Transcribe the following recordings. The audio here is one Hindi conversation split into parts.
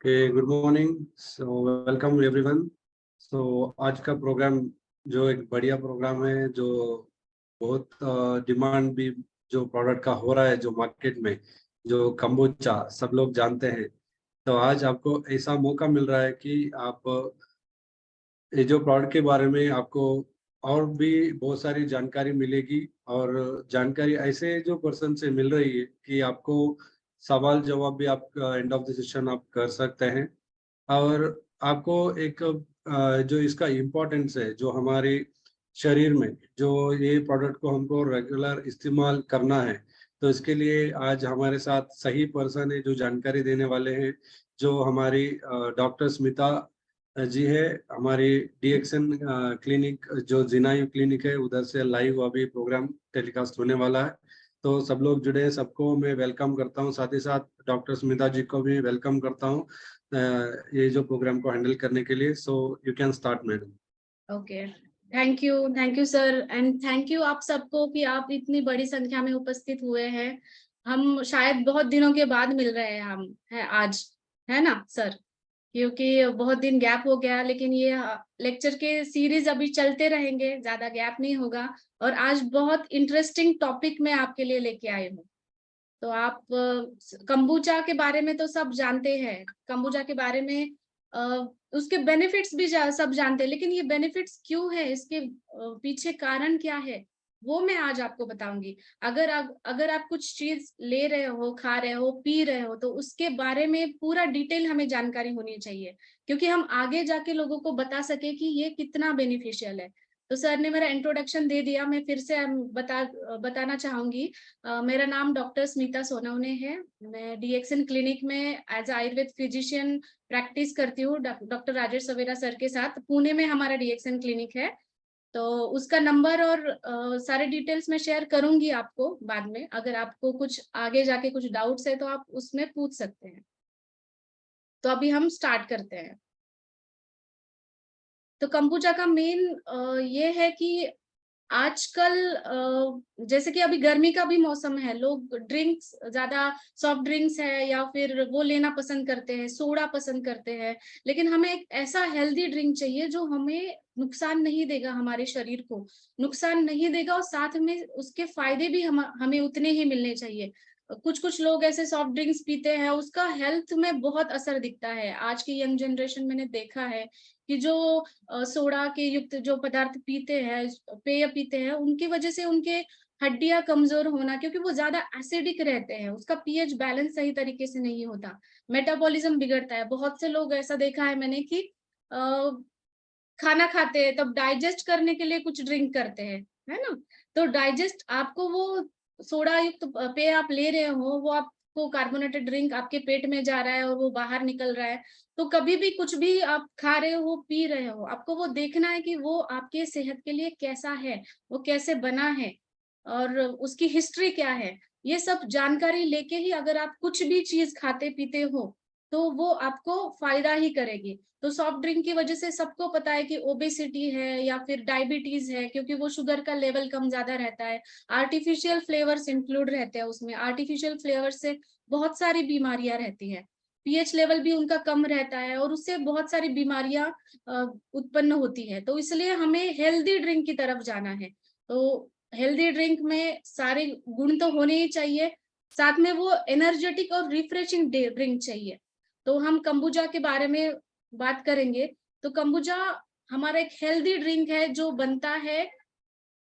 Good morning. So welcome everyone. So आज का प्रोग्राम जो एक बढ़िया प्रोग्राम है, जो बहुत डिमांड भी जो प्रोडक्ट का हो रहा है, जो मार्केट में जो कंबुचा सब लोग जानते हैं। तो आज आपको ऐसा मौका मिल रहा है कि आप ये जो प्रोडक्ट के बारे में आपको और भी बहुत सारी जानकारी मिलेगी, और जानकारी ऐसे जो पर्सन से मिल रही है कि आपको सवाल जवाब भी आप एंड ऑफ द सेशन आप कर सकते हैं। और आपको एक जो इसका इम्पोर्टेंस है, जो हमारे शरीर में जो ये प्रोडक्ट को हमको रेगुलर इस्तेमाल करना है, तो इसके लिए आज हमारे साथ सही पर्सन है जो जानकारी देने वाले हैं, जो हमारी डॉक्टर स्मिता जी है। हमारी डीएक्सन क्लिनिक जो जिनायु क्लिनिक है, उधर से लाइव अभी प्रोग्राम टेलीकास्ट होने वाला है। तो सब लोग जुड़े हैं, सबको मैं वेलकम करता हूँ। साथ ही साथ डॉक्टर स्मिता जी को भी वेलकम करता हूँ ये जो प्रोग्राम को हैंडल करने के लिए। So you can start madam. Okay, thank you sir, and thank you आप सबको कि आप इतनी बड़ी संख्या में उपस्थित हुए हैं। हम शायद बहुत दिनों के बाद मिल रहे हैं, हम है आज, है ना सर? क्योंकि बहुत दिन गैप हो गया, लेकिन ये लेक्चर के सीरीज अभी चलते रहेंगे, ज्यादा गैप नहीं होगा। और आज बहुत इंटरेस्टिंग टॉपिक मैं आपके लिए लेके आई हूँ। तो आप कंबुचा के बारे में तो सब जानते हैं, कंबुचा के बारे में उसके बेनिफिट्स भी सब जानते हैं, लेकिन ये बेनिफिट्स क्यों है, इसके पीछे कारण क्या है, वो मैं आज आपको बताऊंगी। अगर आप कुछ चीज ले रहे हो, खा रहे हो, पी रहे हो, तो उसके बारे में पूरा डिटेल हमें जानकारी होनी चाहिए, क्योंकि हम आगे जाके लोगों को बता सके कि ये कितना बेनिफिशियल है। तो सर ने मेरा इंट्रोडक्शन दे दिया, मैं फिर से बताना चाहूंगी। मेरा नाम डॉक्टर स्मिता सोनवने है। मैं डीएक्सन क्लिनिक में एज आयुर्वेद फिजिशियन प्रैक्टिस करती हूँ डॉक्टर राजेश सवेरा सर के साथ। पुणे में हमारा डीएक्सन क्लिनिक है। तो उसका नंबर और सारे डिटेल्स मैं शेयर करूंगी आपको बाद में। अगर आपको कुछ आगे जाके कुछ डाउट्स है तो आप उसमें पूछ सकते हैं। तो अभी हम स्टार्ट करते हैं। तो कंबुचा का मेन ये है कि आजकल जैसे कि अभी गर्मी का भी मौसम है, लोग ड्रिंक्स ज्यादा, सॉफ्ट ड्रिंक्स है या फिर वो लेना पसंद करते हैं, सोडा पसंद करते हैं। लेकिन हमें एक ऐसा हेल्दी ड्रिंक चाहिए जो हमें नुकसान नहीं देगा, हमारे शरीर को नुकसान नहीं देगा, और साथ में उसके फायदे भी हमें उतने ही मिलने चाहिए। कुछ कुछ लोग ऐसे सॉफ्ट ड्रिंक्स पीते हैं, उसका हेल्थ में बहुत असर दिखता है। आज की यंग जनरेशन मैंने देखा है कि जो सोडा के युक्त जो पदार्थ पीते हैं, पेय पीते हैं, उनकी वजह से उनके हड्डियां कमजोर होना, क्योंकि वो ज्यादा एसिडिक रहते हैं, उसका पीएच बैलेंस सही तरीके से नहीं होता, मेटाबॉलिज्म बिगड़ता है। बहुत से लोग ऐसा देखा है मैंने कि खाना खाते हैं तब डाइजेस्ट करने के लिए कुछ ड्रिंक करते हैं, है ना? तो डाइजेस्ट आपको वो सोडा युक्त पेय आप ले रहे हो, वो आपको कार्बोनेटेड ड्रिंक आपके पेट में जा रहा है और वो बाहर निकल रहा है। तो कभी भी कुछ भी आप खा रहे हो, पी रहे हो, आपको वो देखना है कि वो आपके सेहत के लिए कैसा है, वो कैसे बना है, और उसकी हिस्ट्री क्या है। ये सब जानकारी लेके ही अगर आप कुछ भी चीज खाते पीते हो तो वो आपको फायदा ही करेगी। तो सॉफ्ट ड्रिंक की वजह से सबको पता है कि ओबेसिटी है या फिर डायबिटीज है, क्योंकि वो शुगर का लेवल कम ज्यादा रहता है। आर्टिफिशियल फ्लेवर्स इंक्लूड रहते हैं उसमें, आर्टिफिशियल फ्लेवर से बहुत सारी बीमारियां रहती है। पीएच लेवल भी उनका कम रहता है और उससे बहुत सारी बीमारियां उत्पन्न होती है। तो इसलिए हमें हेल्दी ड्रिंक की तरफ जाना है। तो हेल्दी ड्रिंक में सारे गुण तो होने ही चाहिए, साथ में वो एनर्जेटिक और रिफ्रेशिंग ड्रिंक चाहिए। तो हम कंबुजा के बारे में बात करेंगे। तो कंबुजा हमारा एक हेल्दी ड्रिंक है जो बनता है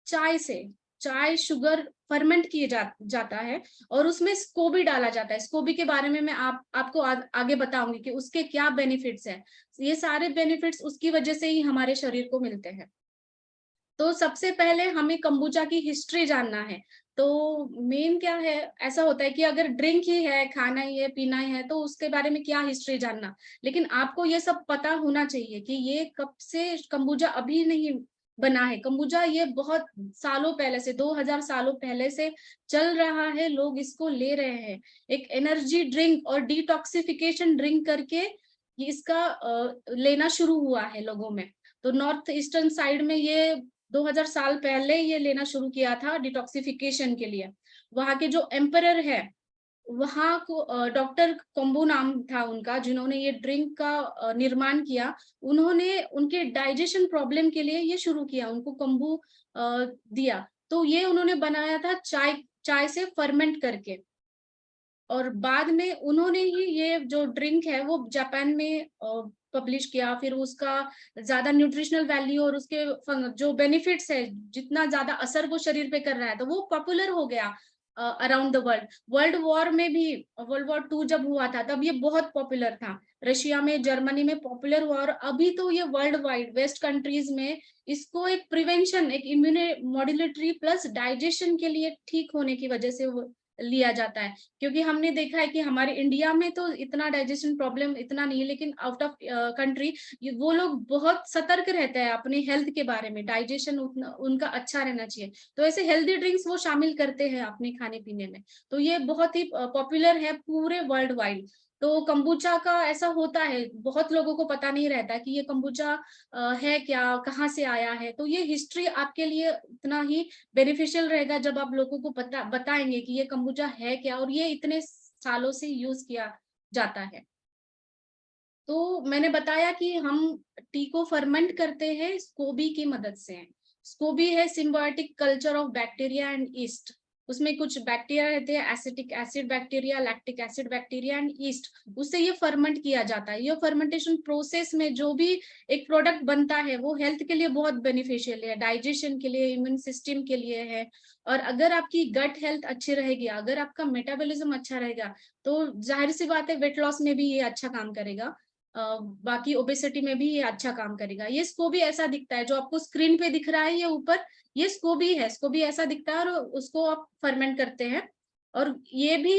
चाय से। चाय शुगर फर्मेंट किए जाता है और उसमें स्कोबी डाला जाता है। स्कोबी के बारे में मैं आपको आगे बताऊंगी कि उसके क्या बेनिफिट्स हैं। ये सारे बेनिफिट्स उसकी वजह से ही हमारे शरीर को मिलते हैं। तो सबसे पहले हमें कंबुचा की हिस्ट्री जानना है। तो मेन क्या है, ऐसा होता है कि अगर ड्रिंक ही है, खाना ही है, पीना ही है, तो उसके बारे में क्या हिस्ट्री जानना। लेकिन आपको ये सब पता होना चाहिए कि ये कब से कंबुजा अभी नहीं बना है। कंबुजा ये बहुत सालों पहले से, 2000 सालों पहले से चल रहा है, लोग इसको ले रहे हैं। एक एनर्जी ड्रिंक और डिटॉक्सिफिकेशन ड्रिंक करके ये इसका लेना शुरू हुआ है लोगों में। तो नॉर्थ ईस्टर्न साइड में ये 2000 साल पहले ये लेना शुरू किया था डिटॉक्सिफिकेशन के लिए। वहां के जो एम्परर है वहाँ को डॉक्टर कम्बू नाम था उनका, जिन्होंने ये ड्रिंक का निर्माण किया। उन्होंने उनके डाइजेशन प्रॉब्लम के लिए ये शुरू किया, उनको कम्बू दिया। तो ये उन्होंने बनाया था चाय से फर्मेंट करके, और बाद में उन्होंने ही ये जो ड्रिंक है वो जापान में पब्लिश किया। फिर उसका ज्यादा न्यूट्रिशनल वैल्यू और उसके जो बेनिफिट्स है, जितना ज्यादा असर वो शरीर पे कर रहा है, तो वो पॉपुलर हो गया around the world. World war 2 जब हुआ था तब ये बहुत पॉपुलर था, रशिया में, जर्मनी में पॉपुलर हुआ। और अभी तो ये वर्ल्ड वाइड वेस्ट कंट्रीज में इसको एक प्रिवेंशन, एक इम्यूनो मॉड्यूलेटरी प्लस डाइजेशन के लिए ठीक होने की वजह से लिया जाता है। क्योंकि हमने देखा है कि हमारे इंडिया में तो इतना डाइजेशन प्रॉब्लम इतना नहीं है, लेकिन आउट ऑफ कंट्री वो लोग बहुत सतर्क रहते हैं अपने हेल्थ के बारे में, डाइजेशन उनका अच्छा रहना चाहिए। तो ऐसे हेल्दी ड्रिंक्स वो शामिल करते हैं अपने खाने पीने में। तो ये बहुत ही पॉपुलर है पूरे वर्ल्ड वाइड। तो कंबूचा का ऐसा होता है, बहुत लोगों को पता नहीं रहता कि ये कंबूचा है क्या, कहाँ से आया है। तो ये हिस्ट्री आपके लिए इतना ही बेनिफिशियल रहेगा जब आप लोगों को बताएंगे कि ये कंबूचा है क्या और ये इतने सालों से यूज किया जाता है। तो मैंने बताया कि हम टी को फर्मेंट करते हैं स्कोबी की मदद से। स्कोबी है symbiotic culture of bacteria and east. उसमें कुछ बैक्टीरिया रहते हैं, acetic acid bacteria, lactic acid bacteria and east. उससे ये फर्मेंट किया जाता है। ये फर्मेंटेशन प्रोसेस में जो भी एक प्रोडक्ट बनता है वो हेल्थ के लिए बहुत बेनिफिशियल है, डाइजेशन के लिए, इम्यून सिस्टम के लिए है। और अगर आपकी गट हेल्थ अच्छी रहेगी, अगर आपका मेटाबॉलिज्म अच्छा रहेगा, तो जाहिर सी बात है वेट लॉस में भी ये अच्छा काम करेगा। बाकी ओबेसिटी में भी ये अच्छा काम करेगा। ये स्कोबी ऐसा दिखता है, जो आपको स्क्रीन पे दिख रहा है ये ऊपर, ये स्कोबी है। स्कोबी ऐसा दिखता है और उसको आप फर्मेंट करते हैं। और ये भी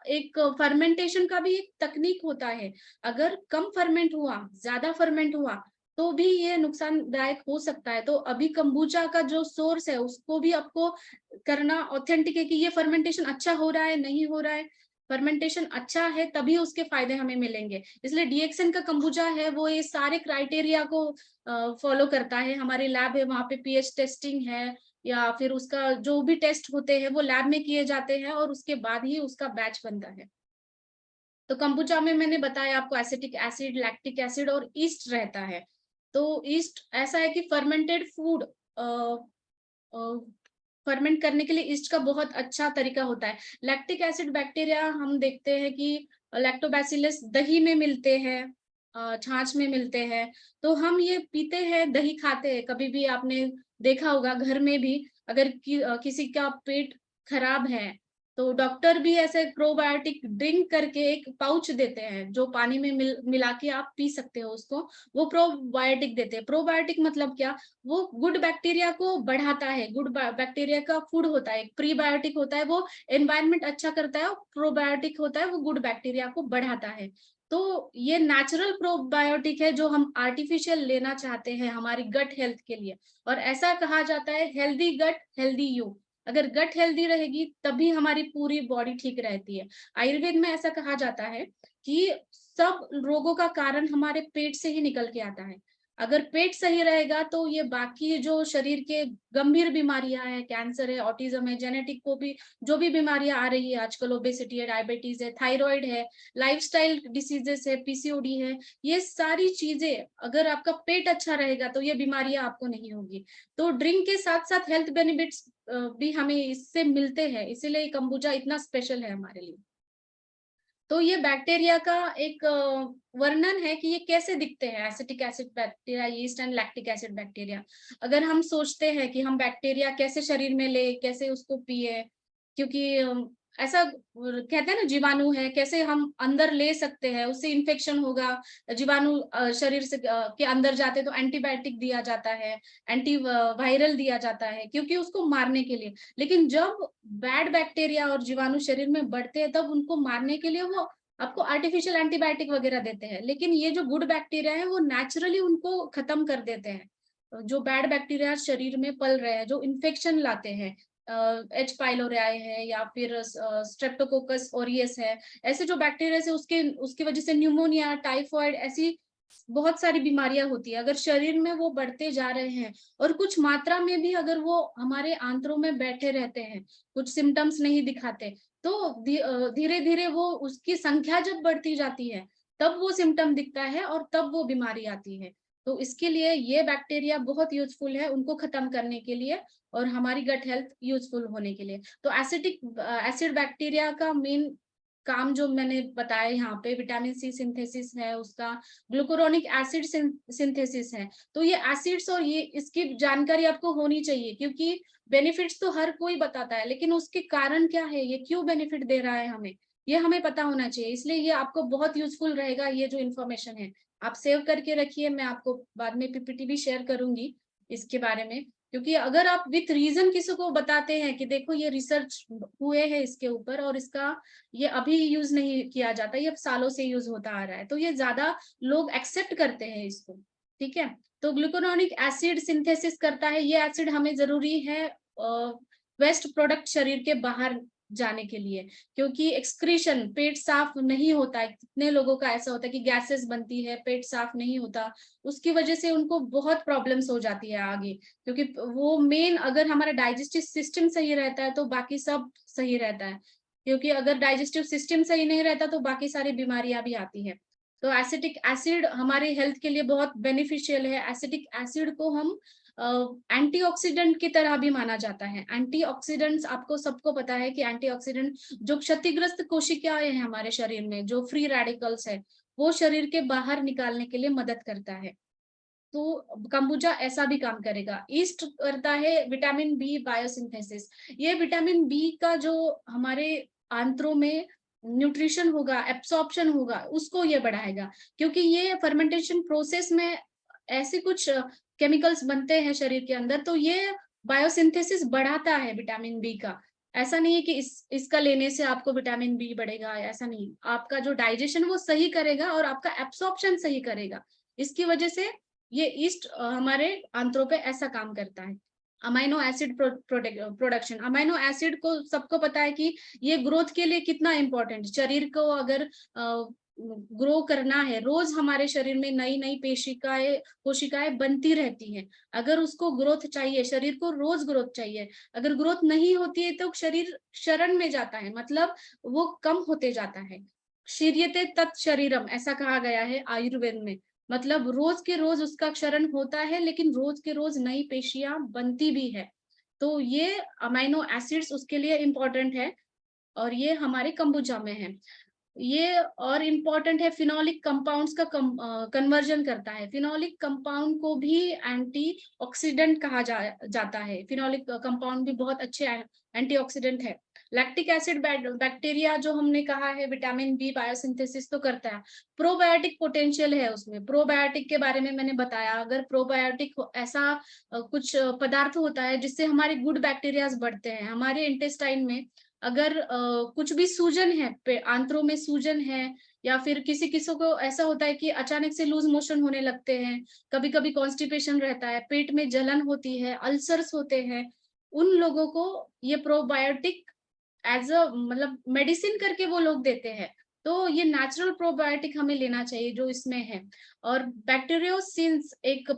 एक फर्मेंटेशन का भी एक तकनीक होता है। अगर कम फर्मेंट हुआ, ज्यादा फर्मेंट हुआ, तो भी ये नुकसानदायक हो सकता है। तो अभी कंबूचा का जो सोर्स है उसको भी आपको करना ऑथेंटिक है कि ये फर्मेंटेशन अच्छा हो रहा है, नहीं हो रहा है। फर्मेंटेशन अच्छा है तभी उसके फायदे हमें मिलेंगे। इसलिए डीएक्सएन का कंबूचा है वो ये सारे क्राइटेरिया को फॉलो करता है। हमारी लैब है, वहां पे पीएच टेस्टिंग है, या फिर उसका जो भी टेस्ट होते हैं वो लैब में किए जाते हैं और उसके बाद ही उसका बैच बनता है। तो कंबूचा में मैंने बताया आपको एसिटिक एसिड, लैक्टिक एसिड और ईस्ट रहता है। तो ईस्ट ऐसा है कि फर्मेंटेड फूड फर्मेंट करने के लिए ईस्ट का बहुत अच्छा तरीका होता है। लैक्टिक एसिड बैक्टीरिया हम देखते हैं कि लैक्टोबैसिलस दही में मिलते हैं, छाछ में मिलते हैं। तो हम ये पीते हैं, दही खाते हैं। कभी भी आपने देखा होगा घर में भी, अगर किसी का पेट खराब है तो डॉक्टर भी ऐसे प्रोबायोटिक ड्रिंक करके एक पाउच देते हैं, जो पानी में मिला के आप पी सकते हो उसको। वो प्रोबायोटिक देते हैं। प्रोबायोटिक मतलब क्या, वो गुड बैक्टीरिया को बढ़ाता है। गुड बैक्टीरिया का फूड होता है। प्रीबायोटिक होता है वो एनवायरनमेंट अच्छा करता है, और प्रोबायोटिक होता है वो गुड बैक्टीरिया को बढ़ाता है। तो ये नेचुरल प्रोबायोटिक है जो हम आर्टिफिशियल लेना चाहते हैं हमारी गट हेल्थ के लिए। और ऐसा कहा जाता है हेल्दी गट हेल्दी यू। अगर गट हेल्दी रहेगी तभी हमारी पूरी बॉडी ठीक रहती है। आयुर्वेद में ऐसा कहा जाता है कि सब रोगों का कारण हमारे पेट से ही निकल के आता है। अगर पेट सही रहेगा तो ये बाकी जो शरीर के गंभीर बीमारियां हैं, कैंसर है, ऑटिज्म है, जेनेटिक को भी जो भी बीमारियां आ रही है आजकल, ओबेसिटी है, डायबिटीज है, थायराइड है, लाइफस्टाइल डिसीजेस है, पीसीओडी है, ये सारी चीजें अगर आपका पेट अच्छा रहेगा तो ये बीमारियां आपको नहीं होगी। तो ड्रिंक के साथ साथ हेल्थ बेनिफिट्स भी हमें इससे मिलते हैं, इसीलिए कंबूचा इतना स्पेशल है हमारे लिए। तो ये बैक्टीरिया का एक वर्णन है कि ये कैसे दिखते हैं, acetic acid bacteria, yeast and lactic acid bacteria. अगर हम सोचते हैं कि हम बैक्टीरिया कैसे शरीर में ले, कैसे उसको पिए, क्योंकि ऐसा कहते हैं ना, जीवाणु है, कैसे हम अंदर ले सकते हैं, उससे इन्फेक्शन होगा। जीवाणु शरीर से के अंदर जाते तो एंटीबायोटिक दिया जाता है, एंटी वायरल दिया जाता है, क्योंकि उसको मारने के लिए। लेकिन जब बैड बैक्टीरिया और जीवाणु शरीर में बढ़ते हैं तब उनको मारने के लिए वो आपको आर्टिफिशियल एंटीबायोटिक वगैरह देते हैं। लेकिन ये जो गुड बैक्टीरिया है वो नेचुरली उनको खत्म कर देते हैं। जो बैड बैक्टीरिया शरीर में पल रहे हैं, जो इन्फेक्शन लाते हैं, एच पाइलोराई है या फिर स्ट्रेप्टोकोकस ऑरियस है, ऐसे जो बैक्टीरिया है उसके उसकी वजह से न्यूमोनिया, टाइफॉइड, ऐसी बहुत सारी बीमारियां होती है। अगर शरीर में वो बढ़ते जा रहे हैं और कुछ मात्रा में भी अगर वो हमारे आंतों में बैठे रहते हैं, कुछ सिम्टम्स नहीं दिखाते, तो धीरे धीरे वो उसकी संख्या जब बढ़ती जाती है तब वो सिम्टम दिखता है और तब वो बीमारी आती है। तो इसके लिए ये बैक्टीरिया बहुत यूजफुल है उनको खत्म करने के लिए और हमारी गट हेल्थ यूजफुल होने के लिए। तो एसिड बैक्टीरिया का मेन काम जो मैंने बताया यहाँ पे, विटामिन सी सिंथेसिस है उसका, ग्लूकुरोनिक एसिड सिंथेसिस है। तो ये एसिड्स और ये इसकी जानकारी आपको होनी चाहिए, क्योंकि बेनिफिट्स तो हर कोई बताता है, लेकिन उसके कारण क्या है, ये क्यों बेनिफिट दे रहा है हमें, ये हमें पता होना चाहिए। इसलिए ये आपको बहुत यूजफुल रहेगा, ये जो इन्फॉर्मेशन है आप सेव करके रखिए। मैं आपको बाद में पीपीटी भी शेयर करूंगी इसके बारे में, क्योंकि अगर आप विथ रीजन किसी को बताते हैं कि देखो ये रिसर्च हुए हैं इसके ऊपर और इसका ये अभी यूज नहीं किया जाता, ये सालों से यूज होता आ रहा है, तो ये ज्यादा लोग एक्सेप्ट करते हैं इसको। ठीक है, तो ग्लूकोनोनिक एसिड सिंथेसिस करता है, ये एसिड हमें जरूरी है वेस्ट प्रोडक्ट शरीर के बाहर जाने के लिए, क्योंकि एक्सक्रीशन, पेट साफ नहीं होता है। कितने लोगों का ऐसा होता है कि गैसेस बनती है, पेट साफ नहीं होता, उसकी वजह से उनको बहुत प्रॉब्लम्स हो जाती है आगे, क्योंकि वो मेन, अगर हमारा डाइजेस्टिव सिस्टम सही रहता है तो बाकी सब सही रहता है, क्योंकि अगर डाइजेस्टिव सिस्टम सही नहीं रहता तो बाकी सारी बीमारियां भी आती है। तो एसिटिक एसिड हमारे हेल्थ के लिए बहुत बेनिफिशियल है। एसिटिक एसिड को हम एंटीऑक्सीडेंट की तरह भी माना जाता है। एंटीऑक्सीडेंट्स आपको सबको पता है कि एंटीऑक्सीडेंट जो क्षतिग्रस्त कोशिकाएं हैं हमारे शरीर में, जो फ्री रेडिकल्स है, वो शरीर के बाहर निकालने के लिए मदद करता है। तो कंबुजा ऐसा भी काम करेगा। ईस्ट करता है विटामिन बी बायोसिंथेसिस। ये विटामिन बी का जो हमारे आंत्रों में न्यूट्रिशन होगा, एब्सॉर्प्शन होगा, उसको ये बढ़ाएगा, क्योंकि ये फर्मेंटेशन प्रोसेस में ऐसे कुछ केमिकल्स बनते हैं शरीर के अंदर, तो ये बायोसिंथेसिस बढ़ाता है विटामिन बी का। ऐसा नहीं है कि इसका लेने से आपको विटामिन बी बढ़ेगा, ऐसा नहीं। आपका जो डाइजेशन वो सही करेगा और आपका एब्सॉर्प्शन सही करेगा। इसकी वजह से ये ईस्ट हमारे आंत्रों पे ऐसा काम करता है। Amino acid production, amino acid को सबको पता है कि ये ग्रोथ के लिए कितना इंपॉर्टेंट। शरीर को अगर ग्रो करना है, रोज हमारे शरीर में नई नई कोशिकाएं बनती रहती हैं। अगर उसको ग्रोथ चाहिए, शरीर को रोज ग्रोथ चाहिए, अगर ग्रोथ नहीं होती है तो शरीर शरण में जाता है, मतलब वो कम होते जाता है। शीर्यते तत् शरीरम ऐसा कहा गया है आयुर्वेद में, मतलब रोज के रोज उसका क्षरण होता है, लेकिन रोज के रोज नई पेशियां बनती भी है। तो ये अमाइनो एसिड्स उसके लिए इम्पोर्टेंट है और ये हमारे कंबुजा में है। ये और इम्पोर्टेंट है, फिनोलिक कंपाउंड्स का कन्वर्जन करता है। फिनोलिक कंपाउंड को भी एंटीऑक्सीडेंट कहा जाता है। फिनोलिक कंपाउंड भी बहुत अच्छे एंटीऑक्सीडेंट है। लैक्टिक एसिड बैक्टीरिया जो हमने कहा है विटामिन बी बायोसिंथेसिस तो करता है। प्रोबायोटिक पोटेंशियल है उसमें। प्रोबायोटिक के बारे में मैंने बताया, अगर प्रोबायोटिक ऐसा कुछ पदार्थ होता है जिससे हमारे गुड बैक्टीरियाज बढ़ते हैं। हमारे इंटेस्टाइन में अगर कुछ भी सूजन है, आंत्रों में सूजन है, या फिर किसी किसी को ऐसा होता है कि अचानक से लूज मोशन होने लगते हैं, कभी कभी कॉन्स्टिपेशन रहता है, पेट में जलन होती है, अल्सर्स होते हैं, उन लोगों को ये प्रोबायोटिक एज अ मतलब मेडिसिन करके वो लोग देते हैं। तो ये नेचुरल प्रोबायोटिक हमें लेना चाहिए जो इसमें है। और बैक्टीरियोसिन्स एक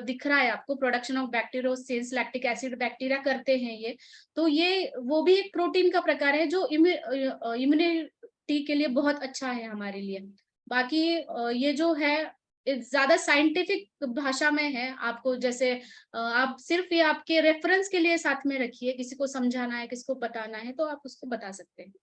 दिख रहा है आपको, production of bacteriocins, lactic acid bacteria करते हैं ये। तो ये वो भी एक प्रोटीन का प्रकार है जो इम्यूनिटी के लिए बहुत अच्छा है हमारे लिए। बाकी ये जो है ज्यादा साइंटिफिक भाषा में है, आपको जैसे आप सिर्फ ये आपके रेफरेंस के लिए साथ में रखिए, किसी को समझाना है, किसी को बताना है तो आप उसको बता सकते हैं।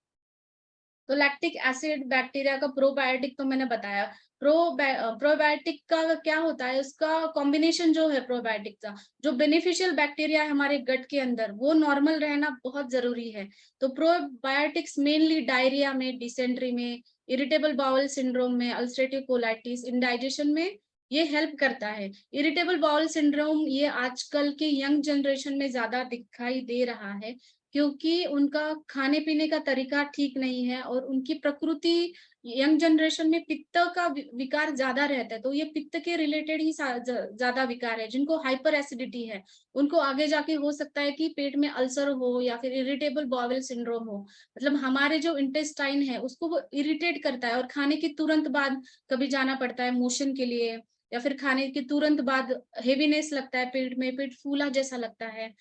तो लैक्टिक एसिड बैक्टीरिया का प्रोबायोटिक तो मैंने बताया। प्रोबायोटिक का क्या होता है, उसका कॉम्बिनेशन जो है प्रोबायोटिक का, जो बेनिफिशियल बैक्टीरिया है हमारे गट के अंदर वो नॉर्मल रहना बहुत जरूरी है। तो प्रोबायोटिक्स मेनली डायरिया में, डिसेंट्री में, इरिटेबल बाउल सिंड्रोम में, अल्सरेटिव कोलाइटिस, इंडाइजेशन में ये हेल्प करता है। इरिटेबल बाउल सिंड्रोम ये आजकल के यंग जनरेशन में ज्यादा दिखाई दे रहा है, क्योंकि उनका खाने पीने का तरीका ठीक नहीं है और उनकी प्रकृति, यंग जनरेशन में पित्त का विकार ज्यादा रहता है, तो ये पित्त के रिलेटेड ही ज्यादा विकार है। जिनको हाइपर एसिडिटी है उनको आगे जाके हो सकता है कि पेट में अल्सर हो या फिर इरिटेबल बाउल सिंड्रोम हो। मतलब हमारे जो इंटेस्टाइन है उसको वो इरिटेट करता है और खाने के तुरंत बाद कभी जाना पड़ता है मोशन के लिए, या फिर खाने के तुरंत बाद हेवीनेस लगता है पेट में, पेट फूला जैसा लगता है।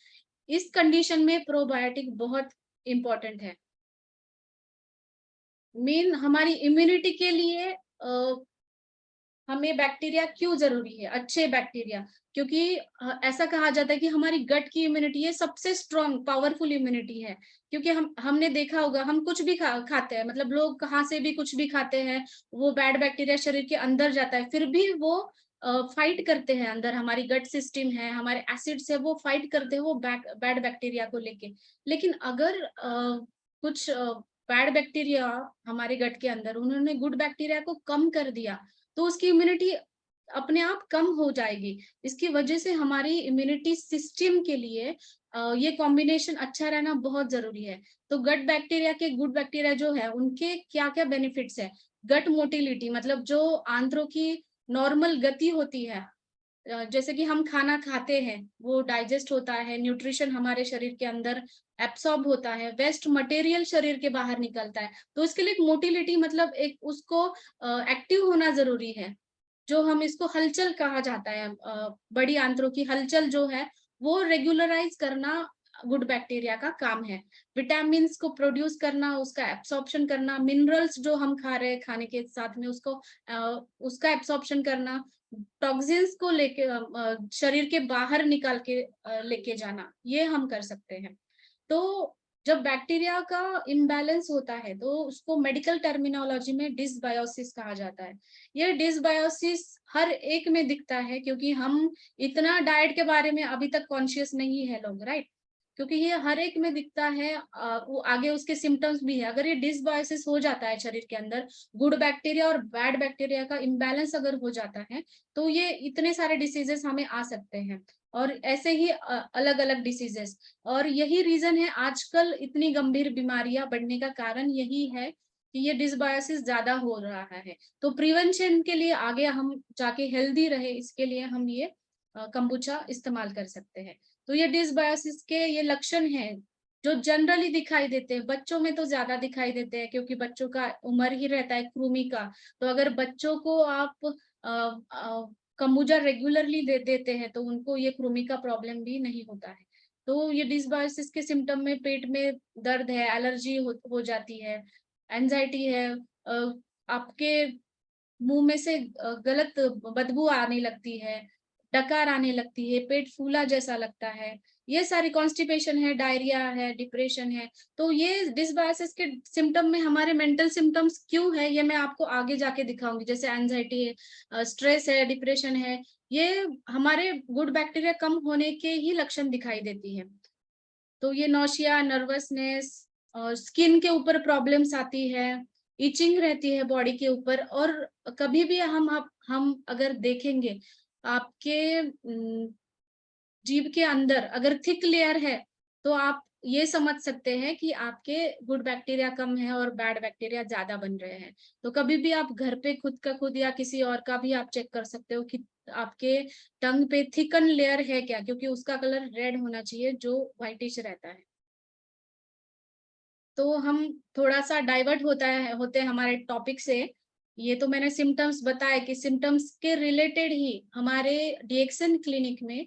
इस कंडीशन में प्रोबायोटिक बहुत इंपॉर्टेंट है। मेन हमारी इम्यूनिटी के लिए हमें बैक्टीरिया क्यों जरूरी है, अच्छे बैक्टीरिया, क्योंकि ऐसा कहा जाता है कि हमारी गट की इम्यूनिटी ये सबसे स्ट्रॉन्ग पावरफुल इम्यूनिटी है। क्योंकि हमने देखा होगा, हम कुछ भी खाते हैं, मतलब लोग कहाँ से भी कुछ भी खाते हैं, वो बैड बैक्टीरिया शरीर के अंदर जाता है, फिर भी वो फाइट करते हैं। अंदर हमारी गट सिस्टम है, हमारे एसिड्स है, वो फाइट करते हैं वो बैड बैक्टीरिया को लेके। लेकिन अगर कुछ बैड बैक्टीरिया हमारे गट के अंदर, उन्होंने गुड बैक्टीरिया को कम कर दिया, तो उसकी इम्यूनिटी अपने आप कम हो जाएगी। इसकी वजह से हमारी इम्यूनिटी सिस्टम के लिए ये कॉम्बिनेशन अच्छा रहना बहुत जरूरी है। तो गट बैक्टीरिया के गुड बैक्टीरिया जो है उनके क्या क्या बेनिफिट्स है। गट मोटिलिटी, मतलब जो आंत्रों की नॉर्मल गति होती है, जैसे कि हम खाना खाते हैं वो डाइजेस्ट होता है, न्यूट्रिशन हमारे शरीर के अंदर एब्सॉर्ब होता है, वेस्ट मटेरियल शरीर के बाहर निकलता है, तो इसके लिए एक मोटिलिटी, मतलब एक उसको एक्टिव होना जरूरी है। जो हम इसको हलचल कहा जाता है, बड़ी आंत्रों की हलचल जो है वो रेगुलराइज करना गुड बैक्टीरिया का काम है। विटामिन को प्रोड्यूस करना, उसका एब्सॉर्प्शन करना, मिनरल्स जो हम खा रहे हैं खाने के साथ में उसको उसका एब्सॉर्प्शन करना, टॉक्सिन्स को लेके शरीर के बाहर निकाल के लेके जाना, ये हम कर सकते हैं। तो जब बैक्टीरिया का इम्बैलेंस होता है तो उसको मेडिकल टर्मिनोलॉजी में डिसबायोसिस कहा जाता है। ये डिसबायोसिस हर एक में दिखता है, क्योंकि हम इतना डाइट के बारे में अभी तक कॉन्शियस नहीं है लोग, राइट। क्योंकि ये हर एक में दिखता है, वो आगे उसके सिम्टम्स भी है। अगर ये डिसबायोसिस हो जाता है शरीर के अंदर, गुड बैक्टीरिया और बैड बैक्टीरिया का इम्बैलेंस अगर हो जाता है, तो ये इतने सारे डिसीजेस हमें आ सकते हैं, और ऐसे ही अलग अलग डिसीजेस। और यही रीजन है आजकल इतनी गंभीर बीमारियां बढ़ने का कारण यही है कि ये डिसबायोसिस ज्यादा हो रहा है। तो प्रिवेंशन के लिए आगे हम जाके हेल्दी रहे, इसके लिए हम ये कंबुचा इस्तेमाल कर सकते हैं। तो ये डिसबायोसिस के ये लक्षण हैं जो जनरली दिखाई देते हैं। बच्चों में तो ज्यादा दिखाई देते हैं क्योंकि बच्चों का उम्र ही रहता है कृमि का। तो अगर बच्चों को आप कंबुजा रेगुलरली देते हैं तो उनको ये कृमि का प्रॉब्लम भी नहीं होता है। तो ये डिसबायोसिस के सिम्टम में पेट में दर्द है, एलर्जी हो जाती है, एंजाइटी है, आपके मुंह में से गलत बदबू आने लगती है, डकार आने लगती है, पेट फूला जैसा लगता है, ये सारी कॉन्स्टिपेशन है, डायरिया है, डिप्रेशन है। तो ये डिसबायोसिस के सिम्टम में हमारे मेंटल सिम्टम्स क्यों है ये मैं आपको आगे जाके दिखाऊंगी। जैसे एंजाइटी है, स्ट्रेस है, डिप्रेशन है, ये हमारे गुड बैक्टीरिया कम होने के ही लक्षण दिखाई देती है। तो ये नौशिया, नर्वसनेस, और स्किन के ऊपर प्रॉब्लम्स आती है, इचिंग रहती है बॉडी के ऊपर। और कभी भी हम अगर देखेंगे आपके जीभ के अंदर अगर थिक लेयर है, तो आप ये समझ सकते हैं कि आपके गुड बैक्टीरिया कम है और बैड बैक्टीरिया ज्यादा बन रहे हैं। तो कभी भी आप घर पे खुद का खुद या किसी और का भी आप चेक कर सकते हो कि आपके टंग पे थिकन लेयर है क्या, क्योंकि उसका कलर रेड होना चाहिए जो व्हाइटिश रहता है। तो हम थोड़ा सा डाइवर्ट होते हैं हमारे टॉपिक से। ये तो मैंने सिम्टम्स बताए कि सिम्टम्स के रिलेटेड ही हमारे डीएक्सन क्लिनिक में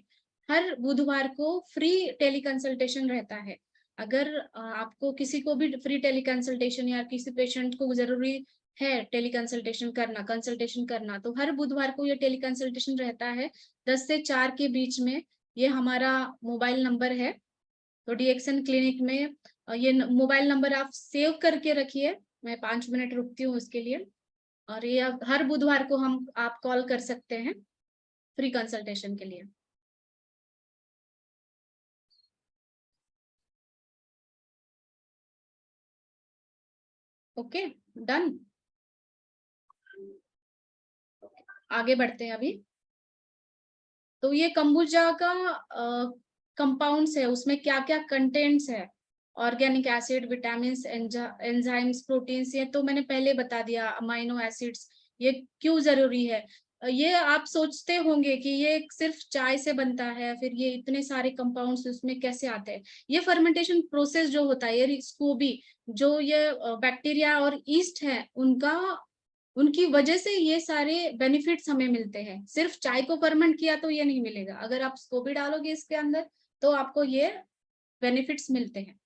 हर बुधवार को फ्री टेली कंसल्टेशन रहता है। अगर आपको किसी को भी फ्री टेली कंसल्टेशन या किसी पेशेंट को जरूरी है टेली कंसल्टेशन करना, तो हर बुधवार को ये टेली कंसल्टेशन रहता है 10 से 4 के बीच में। ये हमारा मोबाइल नंबर है। तो डीएक्सन क्लिनिक में ये मोबाइल नंबर आप सेव करके रखिए, मैं 5 मिनट रुकती हूँ उसके लिए। और ये हर बुधवार को आप कॉल कर सकते हैं फ्री कंसल्टेशन के लिए। Okay, done. आगे बढ़ते हैं अभी। तो ये कंबुजा का कंपाउंड्स है, उसमें क्या क्या कंटेंट्स है organic acid, vitamin, enzymes, proteins, ये तो मैंने पहले बता दिया। अमाइनो एसिड्स, ये क्यों जरूरी है। ये आप सोचते होंगे कि ये सिर्फ चाय से बनता है, फिर ये इतने सारे कंपाउंड्स उसमें कैसे आते हैं। ये फर्मेंटेशन प्रोसेस जो होता है, ये स्कोबी, जो ये बैक्टीरिया और ईस्ट है, उनकी वजह से ये सारे बेनिफिट्स हमें मिलते हैं। सिर्फ चाय को फर्मेंट किया तो ये नहीं मिलेगा, अगर आप स्कोबी डालोगे इसके अंदर तो आपको ये बेनिफिट्स मिलते हैं।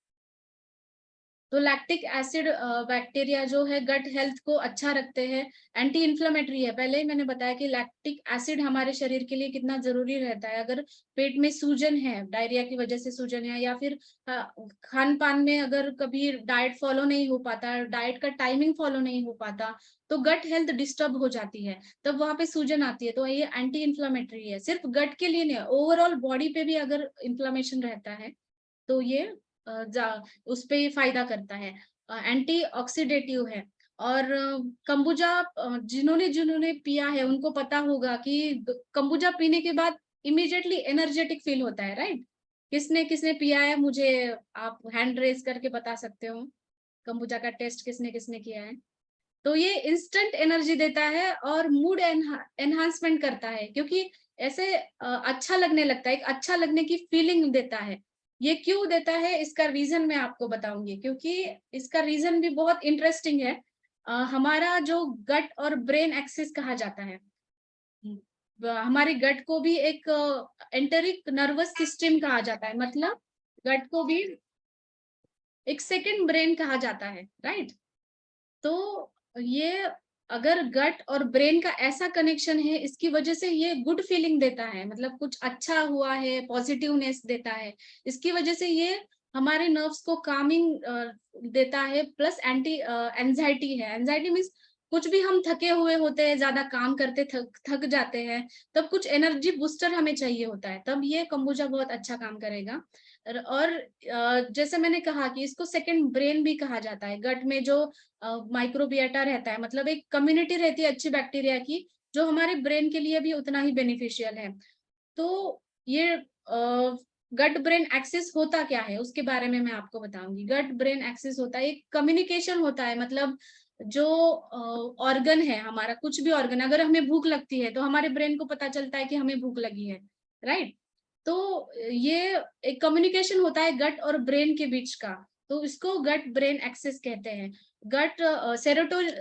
तो लैक्टिक एसिड बैक्टीरिया जो है गट हेल्थ को अच्छा रखते हैं, एंटी इन्फ्लेमेटरी है। पहले ही मैंने बताया कि लैक्टिक एसिड हमारे शरीर के लिए कितना जरूरी रहता है। अगर पेट में सूजन है, डायरिया की वजह से सूजन है, या फिर खान पान में अगर कभी डाइट फॉलो नहीं हो पाता, डाइट का टाइमिंग फॉलो नहीं हो पाता, तो गट हेल्थ डिस्टर्ब हो जाती है, तब वहां पे सूजन आती है। तो ये एंटी इन्फ्लेमेटरी है, सिर्फ गट के लिए नहीं, ओवरऑल बॉडी पे भी अगर इन्फ्लेमेशन रहता है तो ये उस पे फायदा करता है। एंटी ऑक्सीडेटिव है। और कंबुजा जिन्होंने जिन्होंने पिया है उनको पता होगा कि कंबुजा पीने के बाद इमीडिएटली एनर्जेटिक फील होता है, राइट। किसने किसने पिया है, मुझे आप हैंड रेज करके बता सकते हो। कंबुजा का टेस्ट किसने किसने किया है। तो ये इंस्टेंट एनर्जी देता है और मूड एनहांसमेंट करता है, क्योंकि ऐसे अच्छा लगने लगता है, एक अच्छा लगने की फीलिंग देता है। ये क्यों देता है, इसका रीजन मैं आपको बताऊंगी, क्योंकि इसका रीजन भी बहुत इंटरेस्टिंग है। हमारा जो गट और ब्रेन एक्सिस कहा जाता है, हमारे गट को भी एक एंटरिक नर्वस सिस्टम कहा जाता है, मतलब गट को भी एक सेकंड ब्रेन कहा जाता है, राइट। तो ये अगर गट और ब्रेन का ऐसा कनेक्शन है, इसकी वजह से ये गुड फीलिंग देता है, मतलब कुछ अच्छा हुआ है, पॉजिटिवनेस देता है। इसकी वजह से ये हमारे नर्व्स को कामिंग देता है, प्लस एंटी एंजाइटी है। एंजाइटी मीन्स कुछ भी हम थके हुए होते हैं, ज्यादा काम करते थक थक जाते हैं, तब कुछ एनर्जी बूस्टर हमें चाहिए होता है, तब ये कंबुजा बहुत अच्छा काम करेगा। और जैसे मैंने कहा कि इसको सेकंड ब्रेन भी कहा जाता है। गट में जो माइक्रोबियोटा रहता है, मतलब एक कम्युनिटी रहती है अच्छी बैक्टीरिया की, जो हमारे ब्रेन के लिए भी उतना ही बेनिफिशियल है। तो ये गट ब्रेन एक्सिस होता क्या है, उसके बारे में मैं आपको बताऊंगी। गट ब्रेन एक्सिस होता है, एक कम्युनिकेशन होता है, मतलब जो ऑर्गन है हमारा, कुछ भी ऑर्गन, अगर हमें भूख लगती है तो हमारे ब्रेन को पता चलता है कि हमें भूख लगी है, राइट। तो ये एक कम्युनिकेशन होता है गट और ब्रेन के बीच का, तो इसको गट ब्रेन एक्सिस कहते हैं। गट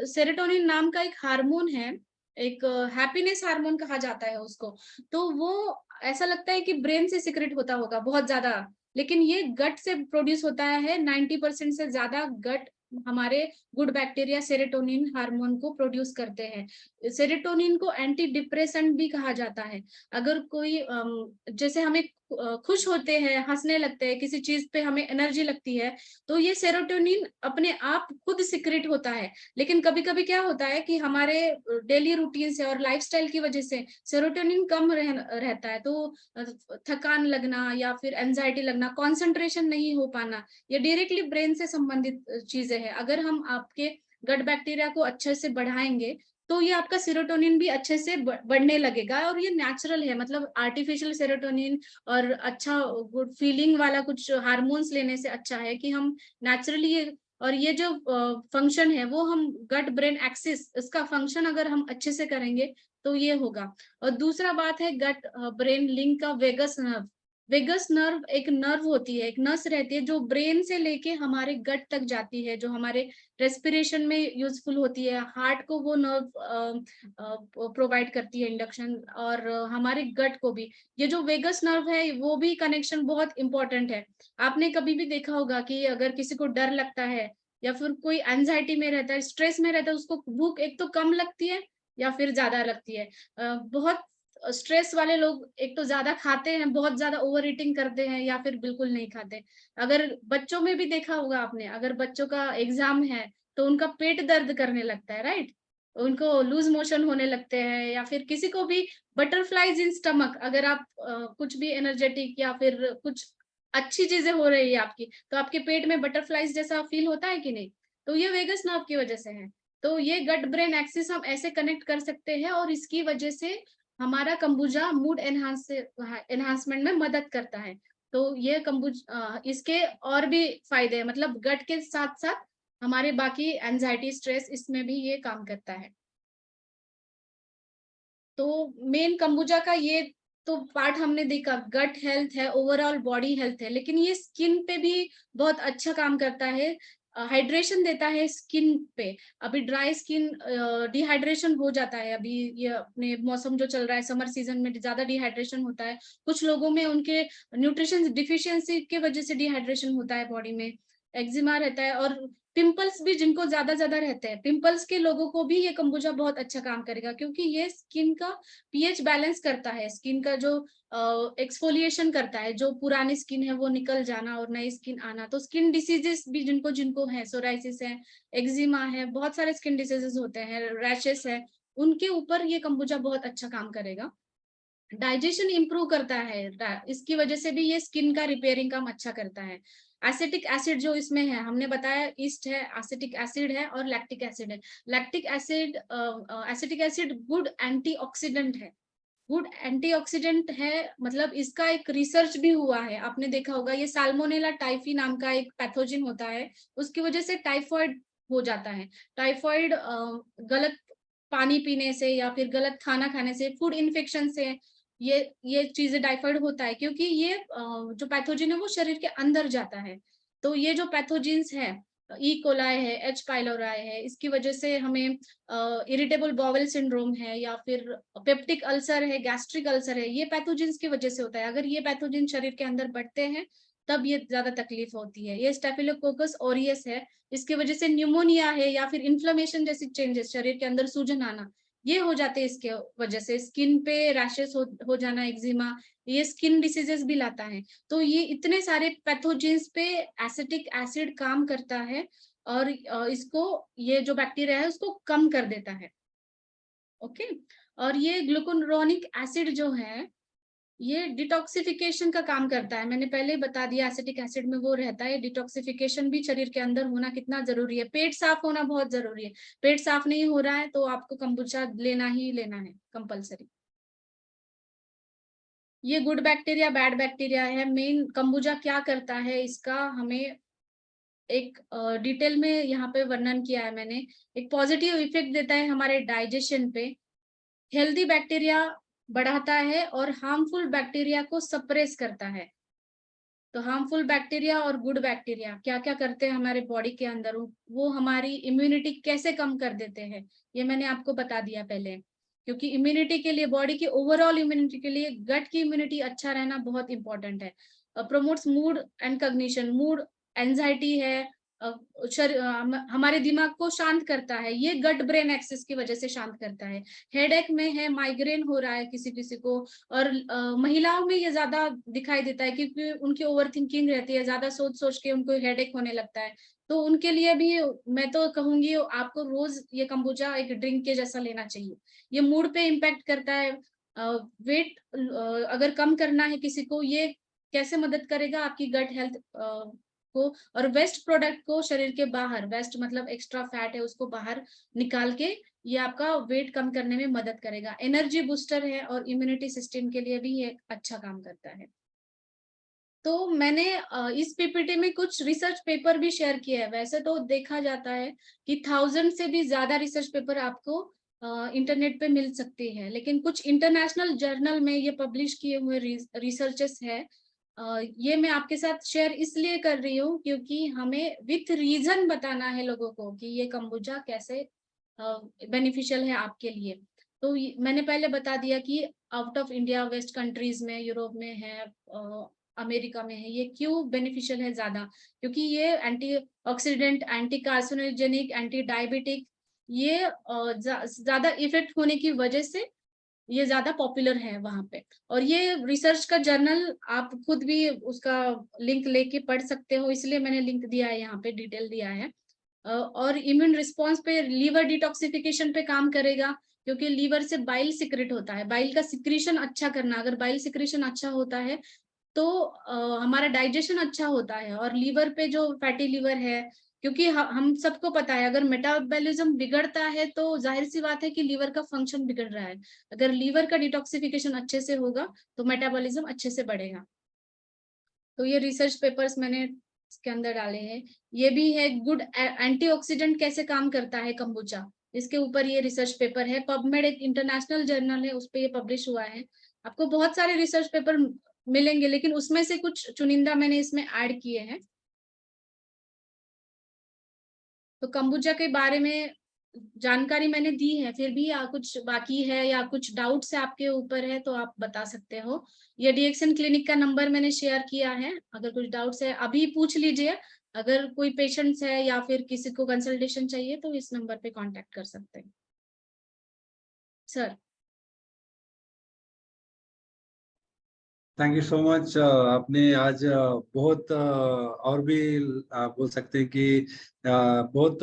सेरोटोनिन नाम का एक हार्मोन है, एक हैप्पीनेस हार्मोन कहा जाता है उसको। तो वो ऐसा लगता है कि ब्रेन से सिक्रेट होता होगा बहुत ज्यादा, लेकिन ये गट से प्रोड्यूस होता है। 90% से ज्यादा गट हमारे गुड बैक्टीरिया सेरोटोनिन हार्मोन को प्रोड्यूस करते हैं। सेरोटोनिन को एंटी डिप्रेसेंट भी कहा जाता है। अगर कोई जैसे हमें खुश होते हैं, हंसने लगते हैं, किसी चीज पे हमें एनर्जी लगती है, तो ये सेरोटोनिन अपने आप खुद सिक्रेट होता है। लेकिन कभी कभी क्या होता है कि हमारे डेली रूटीन से और लाइफस्टाइल की वजह से सेरोटोनिन कम रहता है, तो थकान लगना या फिर एंजाइटी लगना, कंसंट्रेशन नहीं हो पाना, ये डायरेक्टली ब्रेन से संबंधित चीजें हैं। अगर हम आपके गट बैक्टीरिया को अच्छे से बढ़ाएंगे तो ये आपका सेरोटोनिन भी अच्छे से बढ़ने लगेगा, और ये नेचुरल है, मतलब आर्टिफिशियल सेरोटोनिन और अच्छा गुड फीलिंग वाला कुछ हार्मोन्स लेने से अच्छा है कि हम नेचुरली, और ये जो फंक्शन है वो हम गट ब्रेन एक्सिस, इसका फंक्शन अगर हम अच्छे से करेंगे तो ये होगा। और दूसरा बात है गट ब्रेन लिंक का वेगस नर्व। वेगस नर्व एक नर्व होती है, एक नस रहती है जो ब्रेन से लेके हमारे गट तक जाती है, जो हमारे रेस्पिरेशन में यूजफुल होती है। हार्ट को वो नर्व प्रोवाइड करती है इंडक्शन, और हमारे गट को भी। ये जो वेगस नर्व है वो भी कनेक्शन बहुत इंपॉर्टेंट है। आपने कभी भी देखा होगा कि अगर किसी को डर लगता है या फिर कोई एंजाइटी में रहता है, स्ट्रेस में रहता है, उसको भूख एक तो कम लगती है या फिर ज्यादा लगती है। बहुत स्ट्रेस वाले लोग एक तो ज्यादा खाते हैं, बहुत ज्यादा ओवर ईटिंग करते हैं, या फिर बिल्कुल नहीं खाते। अगर बच्चों में भी देखा होगा आपने, अगर बच्चों का एग्जाम है तो उनका पेट दर्द करने लगता है, राइट, उनको लूज मोशन होने लगते हैं, या फिर किसी को भी बटरफ्लाईज इन स्टमक, अगर आप कुछ भी एनर्जेटिक या फिर कुछ अच्छी चीजें हो रही है आपकी, तो आपके पेट में बटरफ्लाईज जैसा फील होता है कि नहीं, तो ये वेगस नर्व की वजह से है। तो ये गट ब्रेन एक्सिस हम ऐसे कनेक्ट कर सकते हैं, और इसकी वजह से हमारा कंबुजा मूड एनहांसमेंट में मदद करता है। तो ये इसके और भी फायदे हैं, मतलब गट के साथ साथ हमारे बाकी एंजाइटी, स्ट्रेस, इसमें भी ये काम करता है। तो मेन कंबुजा का ये तो पार्ट हमने देखा, गट हेल्थ है, ओवरऑल बॉडी हेल्थ है, लेकिन ये स्किन पे भी बहुत अच्छा काम करता है, हाइड्रेशन देता है स्किन पे। अभी ड्राई स्किन, डिहाइड्रेशन हो जाता है, अभी ये अपने मौसम जो चल रहा है, समर सीजन में ज्यादा डिहाइड्रेशन होता है, कुछ लोगों में उनके न्यूट्रिशन डिफिशियंसी के वजह से डिहाइड्रेशन होता है, बॉडी में एक्जिमा रहता है, और पिंपल्स भी जिनको ज्यादा ज्यादा रहते हैं, पिंपल्स के लोगों को भी ये कंबुजा बहुत अच्छा काम करेगा, क्योंकि ये स्किन का पीएच बैलेंस करता है, स्किन का जो एक्सफोलिएशन करता है, जो पुरानी स्किन है वो निकल जाना और नई स्किन आना। तो स्किन डिसीजेस भी जिनको जिनको है, सोराइसिस है, एक्जिमा है, बहुत सारे स्किन डिसीजेस होते हैं, रैशेस है, उनके ऊपर ये कंबुजा बहुत अच्छा काम करेगा। डाइजेशन इंप्रूव करता है, इसकी वजह से भी ये स्किन का रिपेयरिंग काम अच्छा करता है। एसिटिक एसिड जो इसमें है, हमने बताया ईस्ट है, एसिटिक एसिड है और लैक्टिक एसिड है। Lactic acid, acetic acid good antioxidant है, गुड एंटीऑक्सीडेंट है, मतलब इसका एक रिसर्च भी हुआ है, आपने देखा होगा, ये साल्मोनेला टाइफी नाम का एक पैथोजन होता है, उसकी वजह से टाइफॉइड हो जाता है। टाइफॉइड गलत पानी पीने से या फिर गलत खाना खाने से, फूड इन्फेक्शन से ये चीजें टाइफॉइड होता है, क्योंकि ये जो पैथोजन है वो शरीर के अंदर जाता है। तो ये जो पैथोजेंस है, ई कोलाई है, एच पाइलोराई है, इसकी वजह से हमें इरिटेबल बॉवल सिंड्रोम है, या फिर पेप्टिक अल्सर है, गैस्ट्रिक अल्सर है, ये पैथोजेंस की वजह से होता है। अगर ये पैथोजेन शरीर के अंदर बढ़ते हैं तब ये ज्यादा तकलीफ होती है। ये स्टेफिलोकोकस ऑरियस है, इसकी वजह से न्यूमोनिया है, या फिर इन्फ्लेमेशन जैसी चेंजेस, शरीर के अंदर सूजन आना, ये हो जाते हैं इसके वजह से। स्किन पे रैशेस हो जाना, एक्जिमा, ये स्किन डिसीजेस भी लाता है। तो ये इतने सारे पैथोजेंस पे एसिटिक एसिड काम करता है, और इसको, ये जो बैक्टीरिया है उसको कम कर देता है। ओके। और ये ग्लूकुरोनिक एसिड जो है, ये डिटॉक्सिफिकेशन का काम करता है, मैंने पहले ही बता दिया, एसिटिक एसिड में वो रहता है। डिटॉक्सिफिकेशन भी शरीर के अंदर होना कितना जरूरी है, पेट साफ होना बहुत जरूरी है। पेट साफ नहीं हो रहा है तो आपको कंबुचा लेना ही लेना है, कंपलसरी। ये गुड बैक्टीरिया, बैड बैक्टीरिया है। मेन कंबुजा क्या करता है, इसका हमें एक डिटेल में यहाँ पे वर्णन किया है मैंने। एक पॉजिटिव इफेक्ट देता है हमारे डाइजेशन पे, हेल्दी बैक्टीरिया बढ़ाता है और हार्मफुल बैक्टीरिया को सप्रेस करता है। तो हार्मफुल बैक्टीरिया और गुड बैक्टीरिया क्या क्या करते हैं हमारे बॉडी के अंदर, वो हमारी इम्यूनिटी कैसे कम कर देते हैं, ये मैंने आपको बता दिया पहले। क्योंकि इम्यूनिटी के लिए, बॉडी की ओवरऑल इम्यूनिटी के लिए गट की इम्यूनिटी अच्छा रहना बहुत इंपॉर्टेंट है। Promotes mood and cognition, mood, anxiety है, हमारे दिमाग को शांत करता है, ये गट ब्रेन एक्सिस की वजह से शांत करता है। हेडेक में है, माइग्रेन हो रहा है किसी किसी को, और महिलाओं में ये ज्यादा दिखाई देता है, क्योंकि उनकी ओवर थिंकिंग रहती है, ज्यादा सोच सोच के उनको हेडेक होने लगता है। तो उनके लिए भी मैं तो कहूंगी आपको रोज ये कंबुचा एक ड्रिंक के जैसा लेना चाहिए। ये मूड पे इम्पैक्ट करता है। वेट अगर कम करना है किसी को, ये कैसे मदद करेगा आपकी गट हेल्थ को, और वेस्ट प्रोडक्ट को शरीर के बाहर, वेस्ट मतलब एक्स्ट्रा फैट है उसको बाहर निकाल के ये आपका वेट कम करने में मदद करेगा। एनर्जी बूस्टर है और इम्यूनिटी सिस्टम के लिए भी ये अच्छा काम करता है। तो मैंने इस पीपीटी में कुछ रिसर्च पेपर भी शेयर किए हैं। वैसे तो देखा जाता है कि 1000 से भी ज्यादा रिसर्च पेपर आपको इंटरनेट पे मिल सकते हैं, लेकिन कुछ इंटरनेशनल जर्नल में ये पब्लिश किए हुए रिसर्चेस है। ये मैं आपके साथ शेयर इसलिए कर रही हूँ क्योंकि हमें विथ रीजन बताना है लोगों को कि ये कंबुजा कैसे बेनिफिशियल है आपके लिए। तो मैंने पहले बता दिया कि out of India, west countries में, यूरोप में है, अमेरिका में है, ये क्यों बेनिफिशियल है ज्यादा, क्योंकि ये anti oxidant, anti carcinogenic, anti diabetic, ये ज्यादा इफेक्ट होने की वजह से ये ज्यादा पॉपुलर है वहां पे। और ये रिसर्च का जर्नल आप खुद भी उसका लिंक लेके पढ़ सकते हो, इसलिए मैंने लिंक दिया है यहाँ पे, डिटेल दिया है। और इम्यून रिस्पॉन्स पे, लीवर डिटॉक्सिफिकेशन पे काम करेगा, क्योंकि लीवर से बाइल सिक्रेट होता है, बाइल का सिक्रीशन अच्छा करना, अगर बाइल सिक्रीशन अच्छा होता है तो हमारा डाइजेशन अच्छा होता है। और लीवर पे जो फैटी लीवर है, क्योंकि हम सबको पता है अगर मेटाबॉलिज्म बिगड़ता है तो जाहिर सी बात है कि लीवर का फंक्शन बिगड़ रहा है। अगर लीवर का डिटॉक्सिफिकेशन अच्छे से होगा तो मेटाबॉलिज्म अच्छे से बढ़ेगा। तो ये रिसर्च पेपर्स मैंने इसके अंदर डाले हैं। ये भी है गुड एंटीऑक्सीडेंट कैसे काम करता है कंबुचा, इसके ऊपर ये रिसर्च पेपर है। पबमेड एक इंटरनेशनल जर्नल है, उस पे ये पब्लिश हुआ है। आपको बहुत सारे रिसर्च पेपर मिलेंगे, लेकिन उसमें से कुछ चुनिंदा मैंने इसमें ऐड किए हैं। तो कंबुचा के बारे में जानकारी मैंने दी है, फिर भी कुछ बाकी है या कुछ डाउट्स है आपके ऊपर है तो आप बता सकते हो। ये डीएक्सन क्लिनिक का नंबर मैंने शेयर किया है, अगर कुछ डाउट्स है अभी पूछ लीजिए। अगर कोई पेशेंट्स है या फिर किसी को कंसल्टेशन चाहिए तो इस नंबर पे कांटेक्ट कर सकते हैं sir. Thank you so much. आपने आज बहुत और भी बोल सकते हैं कि बहुत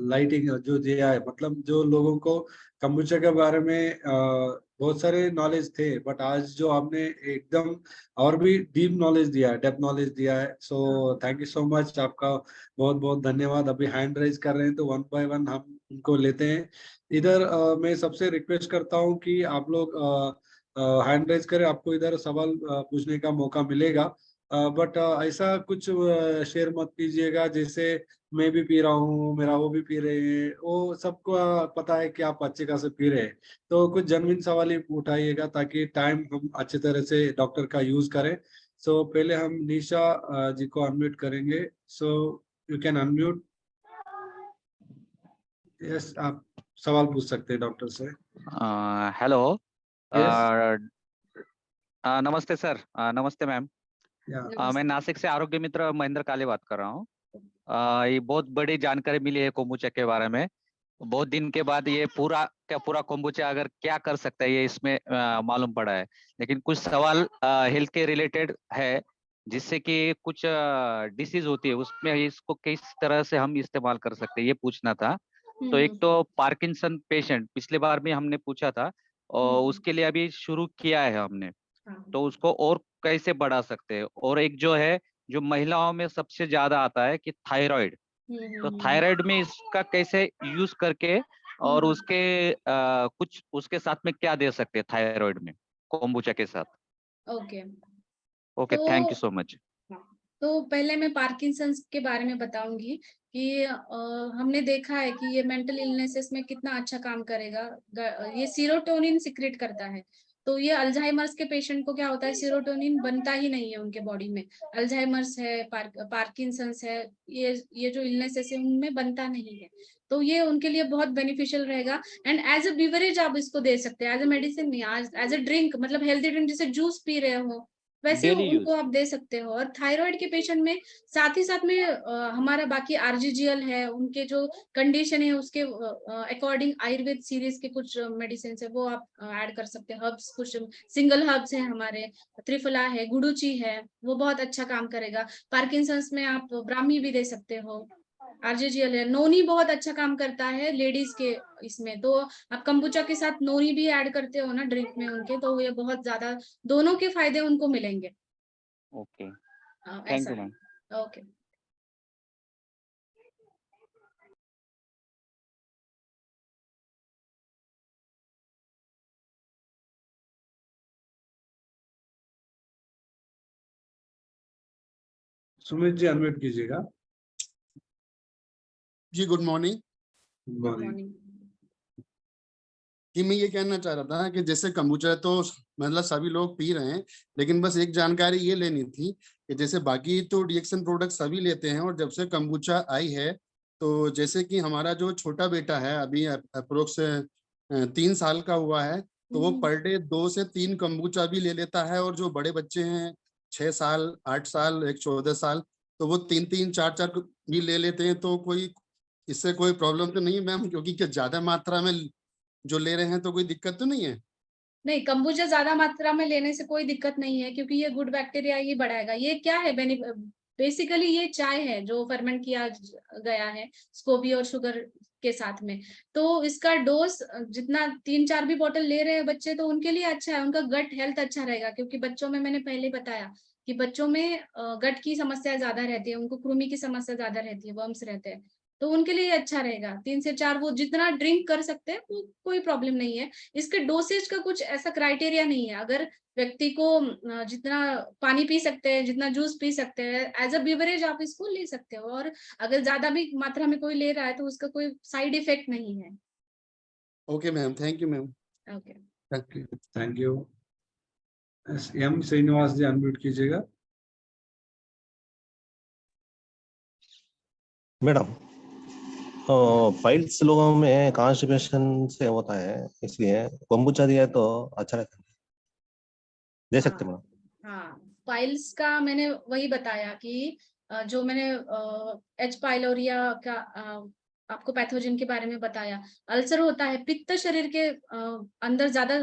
लाइटिंग जो दिया है, मतलब जो लोगों को कंबुचा के बारे में बहुत सारे नॉलेज थे, बट आज जो आपने एकदम और भी डीप नॉलेज दिया है, डेप्थ नॉलेज दिया है। So thank you so much, आपका बहुत बहुत धन्यवाद। अभी हैंड रेज कर रहे हैं तो वन बाय वन हम उनको लेते हैं। इधर मैं सबसे रिक्वेस्ट करता हूँ कि आप लोग हैंड रेज करें, आपको इधर सवाल पूछने का मौका मिलेगा। बट ऐसा कुछ शेयर मत कीजिएगा जैसे मैं भी पी रहा हूँ, मेरा वो भी पी रहे हैं, वो सबको पता है कि आप अच्छे खासे पी रहे हैं। तो कुछ जेन्युइन सवाल ही उठाइएगा ताकि टाइम हम अच्छी तरह से डॉक्टर का यूज करें। सो पहले हम निशा जी को अनम्यूट करेंगे। So you can unmute. Yes, आप सवाल पूछ सकते हैं डॉक्टर से। हेलो। यस। नमस्ते सर। नमस्ते मैम। मैं नमस्ते। नासिक से आरोग्य मित्र महेंद्र काले बात कर रहा हूँ। ये बहुत बड़ी जानकारी मिली है कोम्बुचा के बारे में। बहुत दिन के बाद ये पूरा कोम्बुचा अगर क्या कर सकता है ये इसमें मालूम पड़ा है। लेकिन कुछ सवाल हेल्थ के रिलेटेड है, जिससे कि कुछ डिसीज होती है उसमें इसको किस तरह से हम इस्तेमाल कर सकते हैं ये पूछना था। तो एक तो पार्किंसन पेशेंट पिछले बार भी हमने पूछा था और उसके लिए अभी शुरू किया है हमने, तो उसको और कैसे बढ़ा सकते हैं। और एक जो है जो महिलाओं में सबसे ज्यादा आता है कि थायराइड, तो थायराइड में इसका कैसे यूज करके और उसके कुछ उसके साथ में क्या दे सकते हैं थायराइड में कोम्बुचा के साथ। Okay. Okay, thank you so much. तो पहले मैं पार्किंसंस के बारे में बताऊंगी कि हमने देखा है कि ये मेंटल इलनेसेस में कितना अच्छा काम करेगा। ये सीरोटोनिन सिक्रेट करता है। तो ये अल्जाइमर्स के पेशेंट को क्या होता है, सीरोटोनिन बनता ही नहीं है उनके बॉडी में। अल्जाइमर्स है, पार्किंसंस है, ये जो इलनेसेस है उनमें बनता नहीं है। तो ये उनके लिए बहुत बेनिफिशियल रहेगा। एंड एज अ बिवरेज आप इसको दे सकते हैं, एज अ मेडिसिन नहीं, आज एज अ ड्रिंक, मतलब हेल्दी ड्रिंक जैसे जूस पी रहे हो वैसे डेली उनको यूज। आप दे सकते हो। और थायराइड के पेशेंट में साथ ही साथ में हमारा बाकी आरजीजीएल है, उनके जो कंडीशन है उसके अकॉर्डिंग आयुर्वेद सीरीज के कुछ मेडिसिन है वो आप ऐड कर सकते हैं। हर्ब्स कुछ सिंगल हर्ब्स है हमारे, त्रिफला है, गुडुची है, वो बहुत अच्छा काम करेगा। पार्किंसंस में आप ब्राह्मी भी दे सकते हो। आरजेजीएल है, नोनी बहुत अच्छा काम करता है लेडीज के इसमें। तो आप कंबुचा के साथ नोनी भी ऐड करते हो ना ड्रिंक में उनके, तो ये बहुत ज्यादा दोनों के फायदे उनको मिलेंगे। ओके, थैंक ऐसा यू है। Ma'am. Okay. Sumit ji unmute कीजिएगा। जी good morning. Good good morning. Morning. कि मैं ये कहना चाह रहा था कि जैसे कंबुचा तो मतलब सभी लोग पी रहे हैं, लेकिन बस एक जानकारी ये लेनी थी कि जैसे बाकी तो डीएक्सन प्रोडक्ट सभी लेते हैं, और जब से कंबुचा आई है तो जैसे कि हमारा जो छोटा बेटा है अभी अप्रोक्स 3 साल का हुआ है, तो वो पर डे 2 से 3 कंबुचा भी ले लेता है। और जो बड़े बच्चे हैं 6 साल 8 साल एक 14 साल, तो वो 3-3 4-4 भी ले लेते हैं। तो कोई इससे कोई प्रॉब्लम तो नहीं है मैम, क्योंकि क्या ज्यादा मात्रा में जो ले रहे हैं तो कोई दिक्कत तो नहीं है? नहीं, कंबुचा ज्यादा मात्रा में लेने से कोई दिक्कत नहीं है, क्योंकि ये गुड बैक्टीरिया ही बढ़ाएगा। ये क्या है, बेसिकली ये चाय है जो फर्मेंट किया गया है स्कोबी और शुगर के साथ में। तो इसका डोज जितना 3-4 भी बोतल ले रहे हैं बच्चे तो उनके लिए अच्छा है, उनका गट हेल्थ अच्छा रहेगा। क्योंकि बच्चों में मैंने पहले बताया कि बच्चों में गट की समस्या ज्यादा रहती है, उनको कृमि की समस्या ज्यादा रहती है, वर्म्स रहते हैं। तो उनके लिए अच्छा रहेगा। 3 से 4 वो जितना ड्रिंक कर सकते हैं वो कोई प्रॉब्लम नहीं है। इसके डोसेज का कुछ ऐसा क्राइटेरिया नहीं है। अगर व्यक्ति को जितना पानी पी सकते हैं, जितना जूस पी सकते हैं, एज अ बिवरेज आप इसको ले सकते हो। और अगर ज्यादा भी मात्रा में कोई ले रहा है तो उसका कोई साइड इफेक्ट नहीं है। Okay ma'am, thank you ma'am. Okay. Thank you. M Srinivas ji unmute कीजिएगा। मैडम, फाइल्स लोगों में कॉन्स्टिपेशन से होता है, इसलिए कोम्बुचा दिया है तो अच्छा रहता है, दे सकते हैं मैडम। हाँ, पाइल्स का मैंने वही बताया कि जो मैंने एच पाइलोरिया का आपको पैथोजन के बारे में बताया। अल्सर होता है, पित्त शरीर के अंदर ज्यादा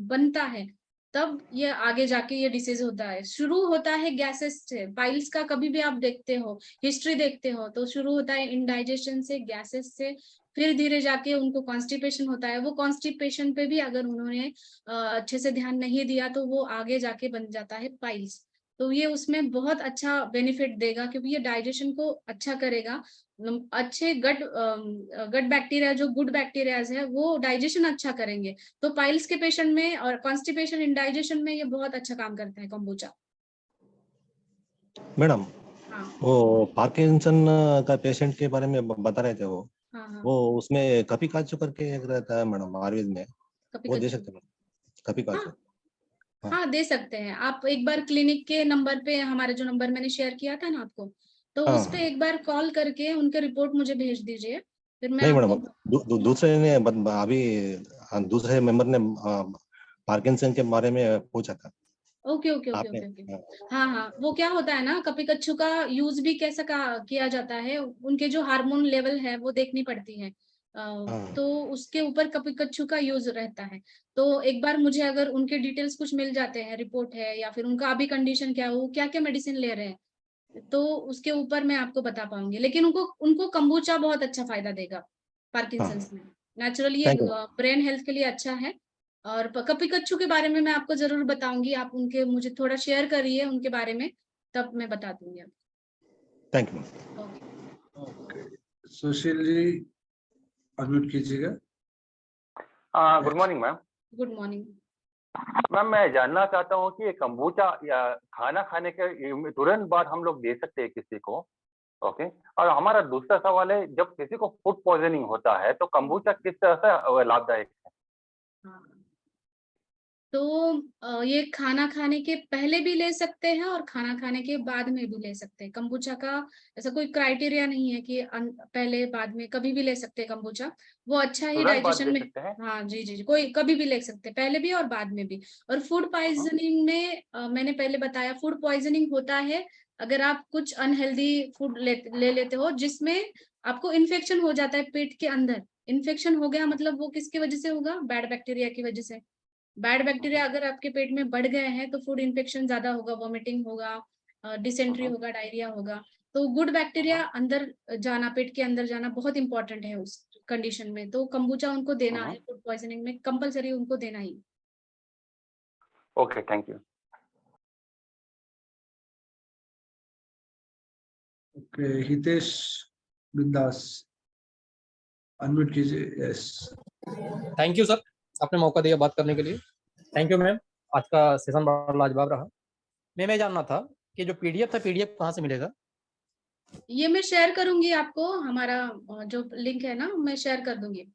बनता है, तब ये आगे जाके ये डिसीज होता है। शुरू होता है गैसेस से। पाइल्स का कभी भी आप देखते हो, हिस्ट्री देखते हो, तो शुरू होता है इंडाइजेशन से, गैसेस से, फिर धीरे जाके उनको कॉन्स्टिपेशन होता है। वो कॉन्स्टिपेशन पे भी अगर उन्होंने अच्छे से ध्यान नहीं दिया तो वो आगे जाके बन जाता है पाइल्स। तो ये उसमें बहुत अच्छा बेनिफिट देगा, क्योंकि ये डाइजेशन को अच्छा करेगा। अच्छे गट बैक्टीरिया, जो गुड बैक्टीरियाज है, वो डाइजेशन अच्छा करेंगे। तो पाइल्स के पेशेंट में और कॉन्स्टिपेशन, इंडाइजेशन में ये बहुत अच्छा काम करता है कोम्बुचा। मैडम, हाँ वो पार्किंसन का पेशेंट के बारे में बता रहे थे वो हाँ हाँ। वो उसमें कपी काचू करके एक रहता है मैडम आयुर्वेद में, कभी वो दे कच्चू। सकते हैं मैडम, कपी काचू। हाँ। हाँ, दे सकते हैं। आप एक बार क्लिनिक के नंबर पे, हमारे जो नंबर मैंने शेयर किया था ना आपको, तो उस पे हाँ, एक बार कॉल करके उनके रिपोर्ट मुझे भेज दीजिए, फिर मैं नहीं आपको। मैडम, दूसरे ने अभी दूसरे मेंबर ने पार्किंसन के बारे में पूछा था ओके ओके ओके आपने। Okay okay. हाँ, हाँ हाँ, वो क्या होता है ना, कपी कच्चू का यूज भी कैसा किया जाता है, उनके जो हार्मोन लेवल है वो देखनी पड़ती है। हाँ, तो उसके ऊपर कपी कच्चू का यूज रहता है। तो एक बार मुझे अगर उनके डिटेल्स कुछ मिल जाते हैं, रिपोर्ट है या फिर उनका अभी कंडीशन क्या है, वो क्या क्या मेडिसिन ले रहे हैं, तो उसके ऊपर मैं आपको बता पाऊंगी। लेकिन उनको उनको कंबूचा बहुत अच्छा फायदा देगा हाँ। पार्किंसंस में। नेचुरली ये थैंक यू, ब्रेन हेल्थ के लिए अच्छा है। और कपी कच्चू के बारे में मैं आपको जरूर बताऊंगी। आप उनके मुझे थोड़ा शेयर करिए उनके बारे में, तब मैं बता दूंगी आपको। Thank you. Okay. Okay, Sushil ji unmute कीजिएगा। Good morning ma'am. Good morning. Ma'am, मैं जानना चाहता हूँ कि ये कंबूचा या खाना खाने के तुरंत बाद हम लोग दे सकते हैं किसी को? ओके। और हमारा दूसरा सवाल है, जब किसी को फूड पॉइजनिंग होता है तो कंबूचा किस तरह से लाभदायक है? हाँ, तो ये खाना खाने के पहले भी ले सकते हैं और खाना खाने के बाद में भी ले सकते हैं। कंबूचा का ऐसा कोई क्राइटेरिया नहीं है कि पहले बाद में, कभी भी ले सकते हैं कंबूचा। वो अच्छा ही तुरंत बाद डाइजेशन दे में। सकते हैं? हाँ जी जी जी, कोई कभी भी ले सकते हैं, पहले भी और बाद में भी। और फूड पॉइजनिंग में मैंने पहले बताया, फूड पॉइजनिंग होता है अगर आप कुछ अनहेल्दी फूड ले लेते हो, जिसमें आपको इन्फेक्शन हो जाता है पेट के अंदर। इन्फेक्शन हो गया मतलब वो किसकी वजह से होगा? बैड बैक्टीरिया की वजह से। बैड बैक्टीरिया अगर आपके पेट में बढ़ गए हैं तो फूड इन्फेक्शन ज्यादा होगा, वॉमिटिंग होगा, डिसेंट्री होगा, डायरिया होगा। तो गुड बैक्टीरिया अंदर जाना, पेट के अंदर जाना बहुत इंपॉर्टेंट है उस कंडीशन में। तो कंबूचा उनको देना है, फूड पॉइजनिंग में कंपलसरी उनको देना ही। Okay, thank you. Okay, Hitesh Bindas unmute कीजिए। यस। थैंक यू सर, आपने मौका दिया बात करने के लिए। थैंक यू मैम, आज का सेशन बड़ा लाजवाब रहा। मैं जानना था कि जो पीडीएफ था, पीडीएफ कहाँ से मिलेगा? ये मैं शेयर करूंगी आपको, हमारा जो लिंक है ना, मैं शेयर कर दूंगी।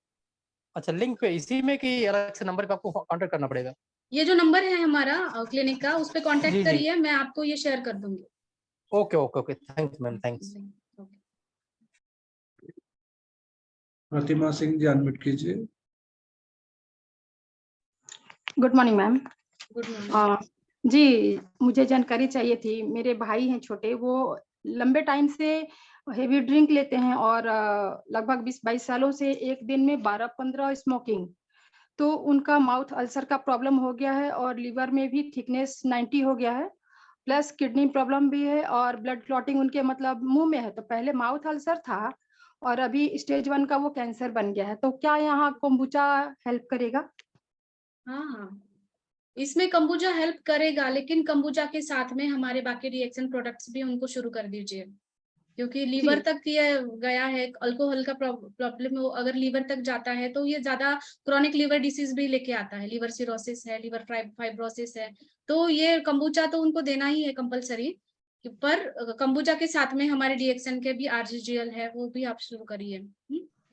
अच्छा, लिंक पे इसी में कि अलग से नंबर पे आपको कांटेक्ट करना पड़ेगा? ये जो नंबर है हमारा क्लिनिक का, उस पर कांटेक्ट जी जी, करिए, मैं आपको ये शेयर कर दूंगी। Okay okay okay, thanks ma'am, thanks. Pratima Singh ji unmute कीजिए। Good morning ma'am. Good morning. जी, मुझे जानकारी चाहिए थी। मेरे भाई हैं छोटे, वो लंबे टाइम से हेवी ड्रिंक लेते हैं और लगभग 20-22 सालों से एक दिन में 12-15 स्मोकिंग। तो उनका माउथ अल्सर का प्रॉब्लम हो गया है और लीवर में भी थिकनेस 90 हो गया है, प्लस किडनी प्रॉब्लम भी है और ब्लड क्लॉटिंग उनके मतलब मुंह में है। तो पहले माउथ अल्सर था और अभी स्टेज 1 का वो कैंसर बन गया है। तो क्या यहाँ कोम्बुचा हेल्प करेगा? हाँ हाँ, इसमें कंबूचा हेल्प करेगा, लेकिन कंबूचा के साथ में हमारे बाकी रिएक्शन प्रोडक्ट्स भी उनको शुरू कर दीजिए। क्योंकि लीवर तक ये गया है, अल्कोहल का प्रॉब्लम अगर लीवर तक जाता है तो ये ज्यादा क्रॉनिक लीवर डिसीज भी लेके आता है, लीवर सिरोसिस है, लीवर फाइब्रोसिस है। तो ये कंबूचा तो उनको देना ही है कंपलसरी, पर कंबूचा के साथ में हमारे डीएक्सन के भी आरजीजीएल है, वो भी आप शुरू करिए।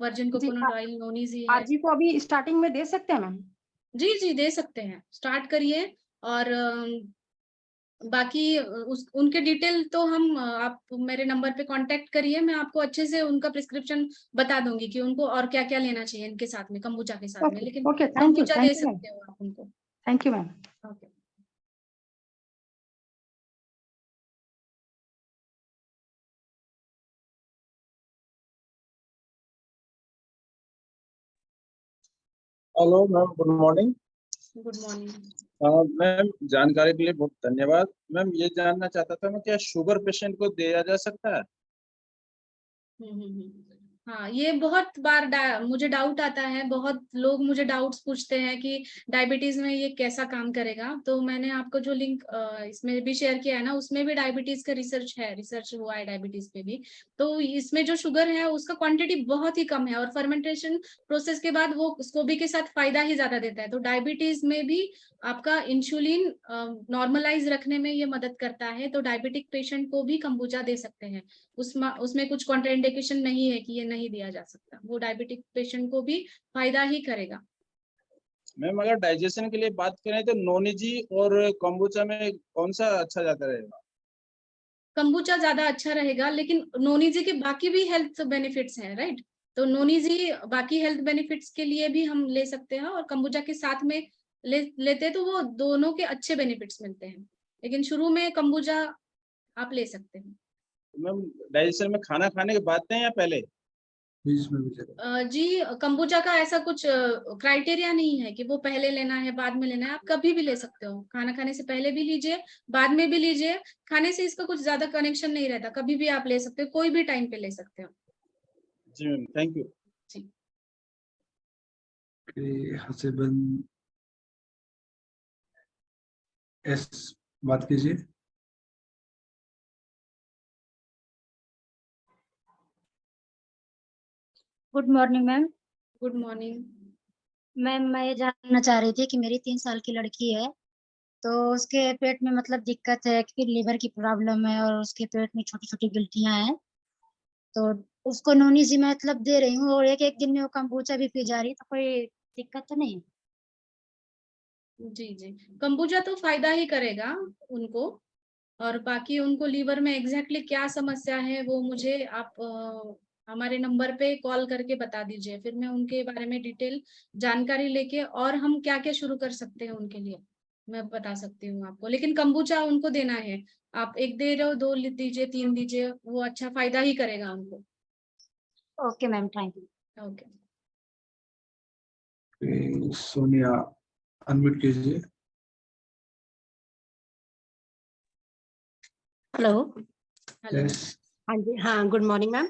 वर्जिन कोकोनट ऑयल, नोनीजी है। आरजी को अभी स्टार्टिंग में दे सकते हैं मैम? जी दे सकते हैं, स्टार्ट करिए। और बाकी उनके डिटेल तो हम आप मेरे नंबर पे कांटेक्ट करिए, मैं आपको अच्छे से उनका प्रिस्क्रिप्शन बता दूंगी कि उनको और क्या क्या लेना चाहिए इनके साथ में, कंबूचा के साथ में। लेकिन ओके, थैंक यू, कंबूचा दे सकते हो आप उनको। Thank you ma'am. Okay. Hello ma'am, good morning. Good morning. Ma'am, जानकारी के लिए बहुत धन्यवाद। मैम, ये जानना चाहता था मैं, क्या शुगर पेशेंट को दिया जा सकता है? हाँ, ये बहुत बार मुझे डाउट आता है, बहुत लोग मुझे डाउट्स पूछते हैं कि डायबिटीज में ये कैसा काम करेगा। तो मैंने आपको जो लिंक इसमें भी शेयर किया है ना, उसमें भी डायबिटीज का रिसर्च हुआ है डायबिटीज पे भी। तो इसमें जो शुगर है उसका क्वांटिटी बहुत ही कम है, और फर्मेंटेशन प्रोसेस के बाद वो स्कोबी के साथ फायदा ही ज्यादा देता है। तो डायबिटीज में भी आपका इंसुलिन नॉर्मलाइज रखने में ये मदद करता है। तो डायबिटिक पेशेंट को भी कंबूचा दे सकते हैं, उसमें कुछ कॉन्ट्राइंडिकेशन नहीं है कि ये नहीं दिया जा सकता, वो डायबिटिक पेशेंट को भी फायदा ही करेगा। मैम, अगर डाइजेशन के लिए बात करें तो नोनीजी और kombucha में कौन सा अच्छा जाता रहेगा? कंबूचा ज्यादा अच्छा रहेगा, लेकिन नोनीजी के बाकी भी हेल्थ बेनिफिट्स हैं, राइट? तो नोनीजी बाकी हेल्थ बेनिफिट्स के लिए भी हम ले सकते हैं, और कंबूचा के साथ में लेते तो वो दोनों के अच्छे बेनिफिट्स मिलते हैं। लेकिन शुरू में कंबूचा आप ले सकते हैं। मैम, डाइजेशन में खाना खाने के बाद दें या पहले? बीच में भी चलेगा। जी, कंबूचा का ऐसा कुछ क्राइटेरिया नहीं है कि वो पहले लेना है बाद में लेना है, आप कभी भी ले सकते हो। खाना खाने से पहले भी लीजिए, बाद में भी लीजिए, खाने से इसका कुछ ज्यादा कनेक्शन नहीं रहता, कभी भी आप ले सकते हो, कोई भी टाइम पे ले सकते हो। जी मैम, थैंक यू। जी। हसीबन एस, बात कीजिए। Good morning ma'am. Good morning. Ma'am, मैं ये जानना चाह रही थी कि मेरी 3 साल की लड़की है, तो उसके पेट में मतलब दिक्कत है कि लीवर की प्रॉब्लम है, और उसके पेट में छोटी छोटी गिल्टियां हैं। तो उसको नोनी जी मैं मतलब दे रही हूँ, और एक एक दिन में वो kombucha भी पी जा रही है, तो कोई दिक्कत तो नहीं? जी, कंबूचा तो फायदा ही करेगा उनको। और बाकी उनको लीवर में एग्जैक्टली क्या समस्या है वो मुझे आप हमारे नंबर पे कॉल करके बता दीजिए, फिर मैं उनके बारे में डिटेल जानकारी लेके और हम क्या क्या शुरू कर सकते हैं उनके लिए मैं बता सकती हूँ आपको। लेकिन कंबूचा उनको देना है, आप एक दे रहे हो, 2 दीजिए, 3 दीजिए, वो अच्छा फायदा ही करेगा उनको। Okay ma'am, thank you. Okay. Sonia, unmute कीजिए। हेलो। हेलो। हाँ जी, हाँ, good morning ma'am.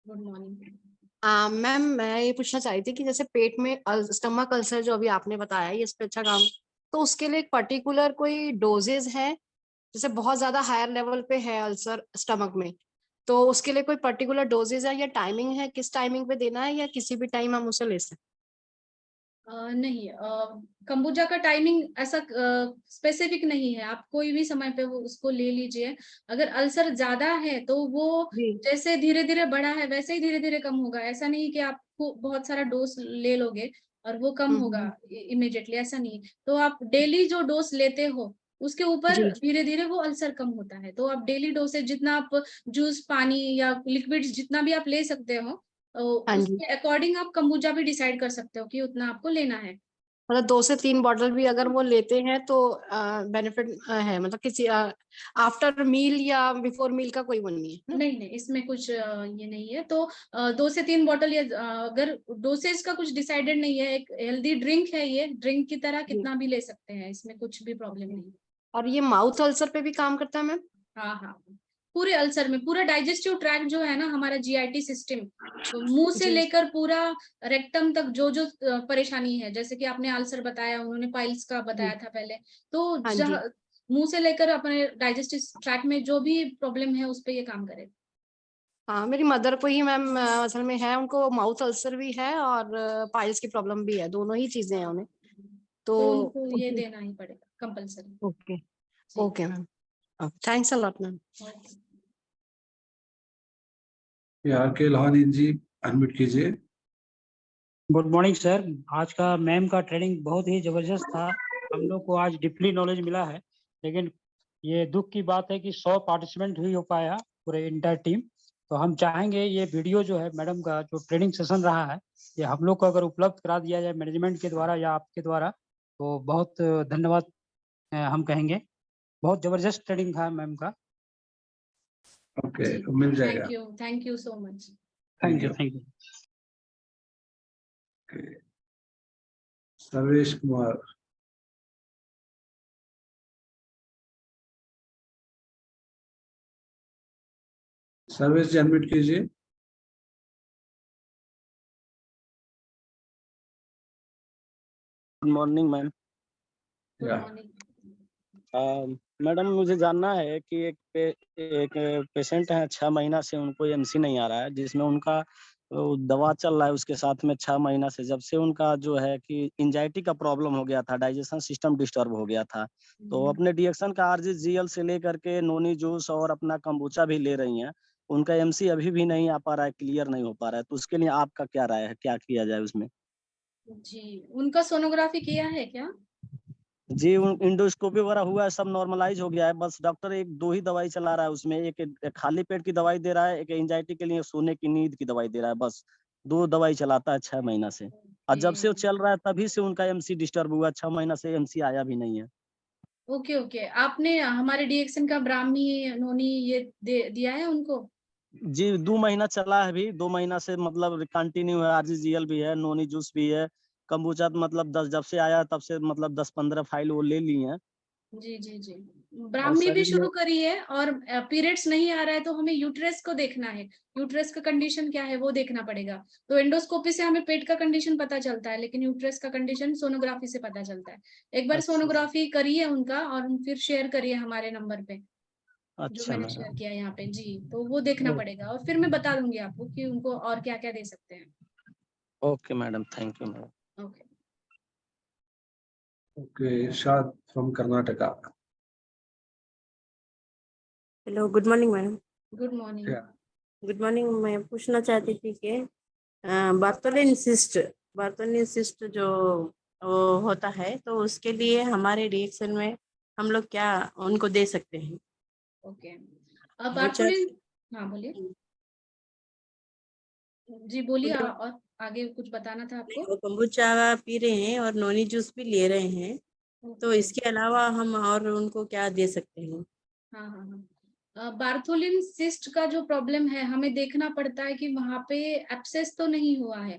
Good morning. Ma'am, मैं ये पूछना चाह रही थी कि जैसे पेट में स्टमक अल्सर जो अभी आपने बताया ये इस पे अच्छा काम, तो उसके लिए एक पर्टिकुलर कोई डोजेज है? जैसे बहुत ज्यादा हायर लेवल पे है अल्सर स्टमक में, तो उसके लिए कोई पर्टिकुलर डोजेज है या टाइमिंग है, किस टाइमिंग पे देना है, या किसी भी टाइम हम उसे ले सकते? नहीं, कंबूजा का टाइमिंग ऐसा स्पेसिफिक नहीं है, आप कोई भी समय पे वो उसको ले लीजिए। अगर अल्सर ज्यादा है तो वो जैसे धीरे धीरे बढ़ा है वैसे ही धीरे धीरे कम होगा, ऐसा नहीं कि आप बहुत सारा डोज ले लोगे और वो कम होगा इमिडिएटली, ऐसा नहीं। तो आप डेली जो डोज लेते हो उसके ऊपर धीरे धीरे वो अल्सर कम होता है। तो आप डेली डोसेज जितना आप जूस, पानी या लिक्विड्स जितना भी आप ले सकते हो, उसके अकॉर्डिंग आप कंबूचा भी डिसाइड कर सकते हो कि उतना आपको लेना है। मतलब 2 से 3 बॉटल भी अगर वो लेते हैं तो बेनिफिट है, मतलब किसी आफ्टर मील या बिफोर मील का कोई वो नहीं है? नहीं, इसमें कुछ ये नहीं है। तो 2 से 3 बॉटल या अगर डोसेज का कुछ डिसाइडेड नहीं है, एक हेल्दी ड्रिंक है, ये ड्रिंक की तरह कितना भी ले सकते हैं, इसमें कुछ भी प्रॉब्लम नहीं। और ये माउथ अल्सर पे भी काम करता है मैम? हाँ, पूरे अल्सर में, पूरा डाइजेस्टिव ट्रैक्ट जो है ना हमारा जीआईटी सिस्टम, तो मुंह से लेकर पूरा रेक्टम तक जो जो परेशानी है, जैसे कि आपने अल्सर बताया, उन्होंने पाइल्स का बताया था पहले, तो मुंह से लेकर अपने डाइजेस्टिव ट्रैक्ट में जो भी प्रॉब्लम है उस पर ये काम करेगा। हाँ, मेरी मदर को ही मैम असल में है, उनको माउथ अल्सर भी है और पाइल्स की प्रॉब्लम भी है, दोनों ही चीजें हैं उन्हें। तो तो उनको ये देना ही पड़ेगा compulsory. Okay okay ma'am, thanks a lot ma'am. R K Lohani ji unmute कीजिए। Good morning sir. आज का मैम का ट्रेनिंग बहुत ही जबरदस्त था, हम लोग को आज डीपली नॉलेज मिला है। लेकिन ये दुख की बात है कि 100 पार्टिसिपेंट ही हो पाया पूरे इंटायर टीम। तो हम चाहेंगे ये वीडियो जो है मैडम का जो ट्रेनिंग सेशन रहा है, ये हम लोग को अगर उपलब्ध करा दिया जाए मैनेजमेंट के द्वारा या आपके द्वारा, तो बहुत धन्यवाद हम कहेंगे। बहुत जबरदस्त ट्रेनिंग था मैम का। ओके, मिल जाएगा। Thank you so much. Thank you thank you. Sarvesh Kumar. Sarvesh ji unmute कीजिए। Good morning ma'am. गुड या मॉर्निंग। मैडम मुझे जानना है कि एक पेशेंट है, 6 महीना से उनको एमसी नहीं आ रहा है, जिसमें उनका दवा चल रहा है, उसके साथ में 6 महीना से जब से उनका जो है कि एंजाइटी का प्रॉब्लम हो गया था, डाइजेशन सिस्टम डिस्टर्ब हो गया था। तो अपने डीएक्शन का आरजीजीएल से लेकर के नोनी जूस और अपना कंबूचा भी ले रही हैं, उनका एमसी अभी भी नहीं आ पा रहा है, क्लियर नहीं हो पा रहा है। तो उसके लिए आपका क्या राय है, क्या किया जाए उसमें? जी, उनका सोनोग्राफी किया है क्या? जी, इंडोस्कोपी वगैरह हुआ है, सब नॉर्मलाइज हो गया है। बस डॉक्टर 1-2 ही दवाई चला रहा है उसमें, एक खाली पेट की दवाई दे रहा है, एक एंजाइटी के लिए सोने की नींद की दवाई दे रहा है। बस 2 दवाई चलाता है 6 महीना से। और जब से वो चल रहा है तभी से उनका एमसी डिस्टर्ब हुआ, 6 महीना से एमसी आया भी नहीं है। ओके ओके, आपने हमारे डीएक्शन का ब्राह्मी नोनी ये दिया है उनको? जी, 2 महीना चला है अभी, 2 महीना से मतलब कंटिन्यू है, आरजीजीएल भी है, नोनी जूस भी है, कंबूचा मतलब 10 जब से आया तब से मतलब 10-15 फाइल वो ले ली हैं। जी जी जी, और ब्राह्मी भी शरीर में शुरू करी है। और पीरियड्स नहीं आ रहा है तो हमें यूट्रस को देखना है, यूट्रस का कंडीशन क्या है वो देखना पड़ेगा। तो एंडोस्कोपी से हमें पेट का कंडीशन पता चलता है, लेकिन यूट्रस का कंडीशन सोनोग्राफी से पता चलता है। एक बार अच्छा सोनोग्राफी करिए उनका और फिर शेयर करिए हमारे नंबर पे, जो अच्छा मैंने शेयर मैडम। किया यहाँ पे। जी, तो वो देखना पड़ेगा और फिर मैं बता दूंगी आपको कि उनको और क्या क्या दे सकते हैं। Okay madam, thank you madam. Okay. Okay, Shad from Karnataka. Hello, good morning madam. Good morning. Good morning. मैं पूछना चाहती थी कि बार्टोलिन सिस्ट जो वो होता है, तो उसके लिए हमारे रिएक्शन में हम लोग क्या उनको दे सकते हैं? ओके, अब बार्टोलिन, हाँ बोलिए। जी बोलिए, और आगे कुछ बताना था आपको? वो कंबुचा पी रहे हैं और नोनी जूस भी ले रहे हैं, तो इसके अलावा हम और उनको क्या दे सकते हैं? हाँ हाँ हाँ, बार्थोलिन सिस्ट का जो प्रॉब्लम है हमें देखना पड़ता है कि वहां पे एब्सेस तो नहीं हुआ है।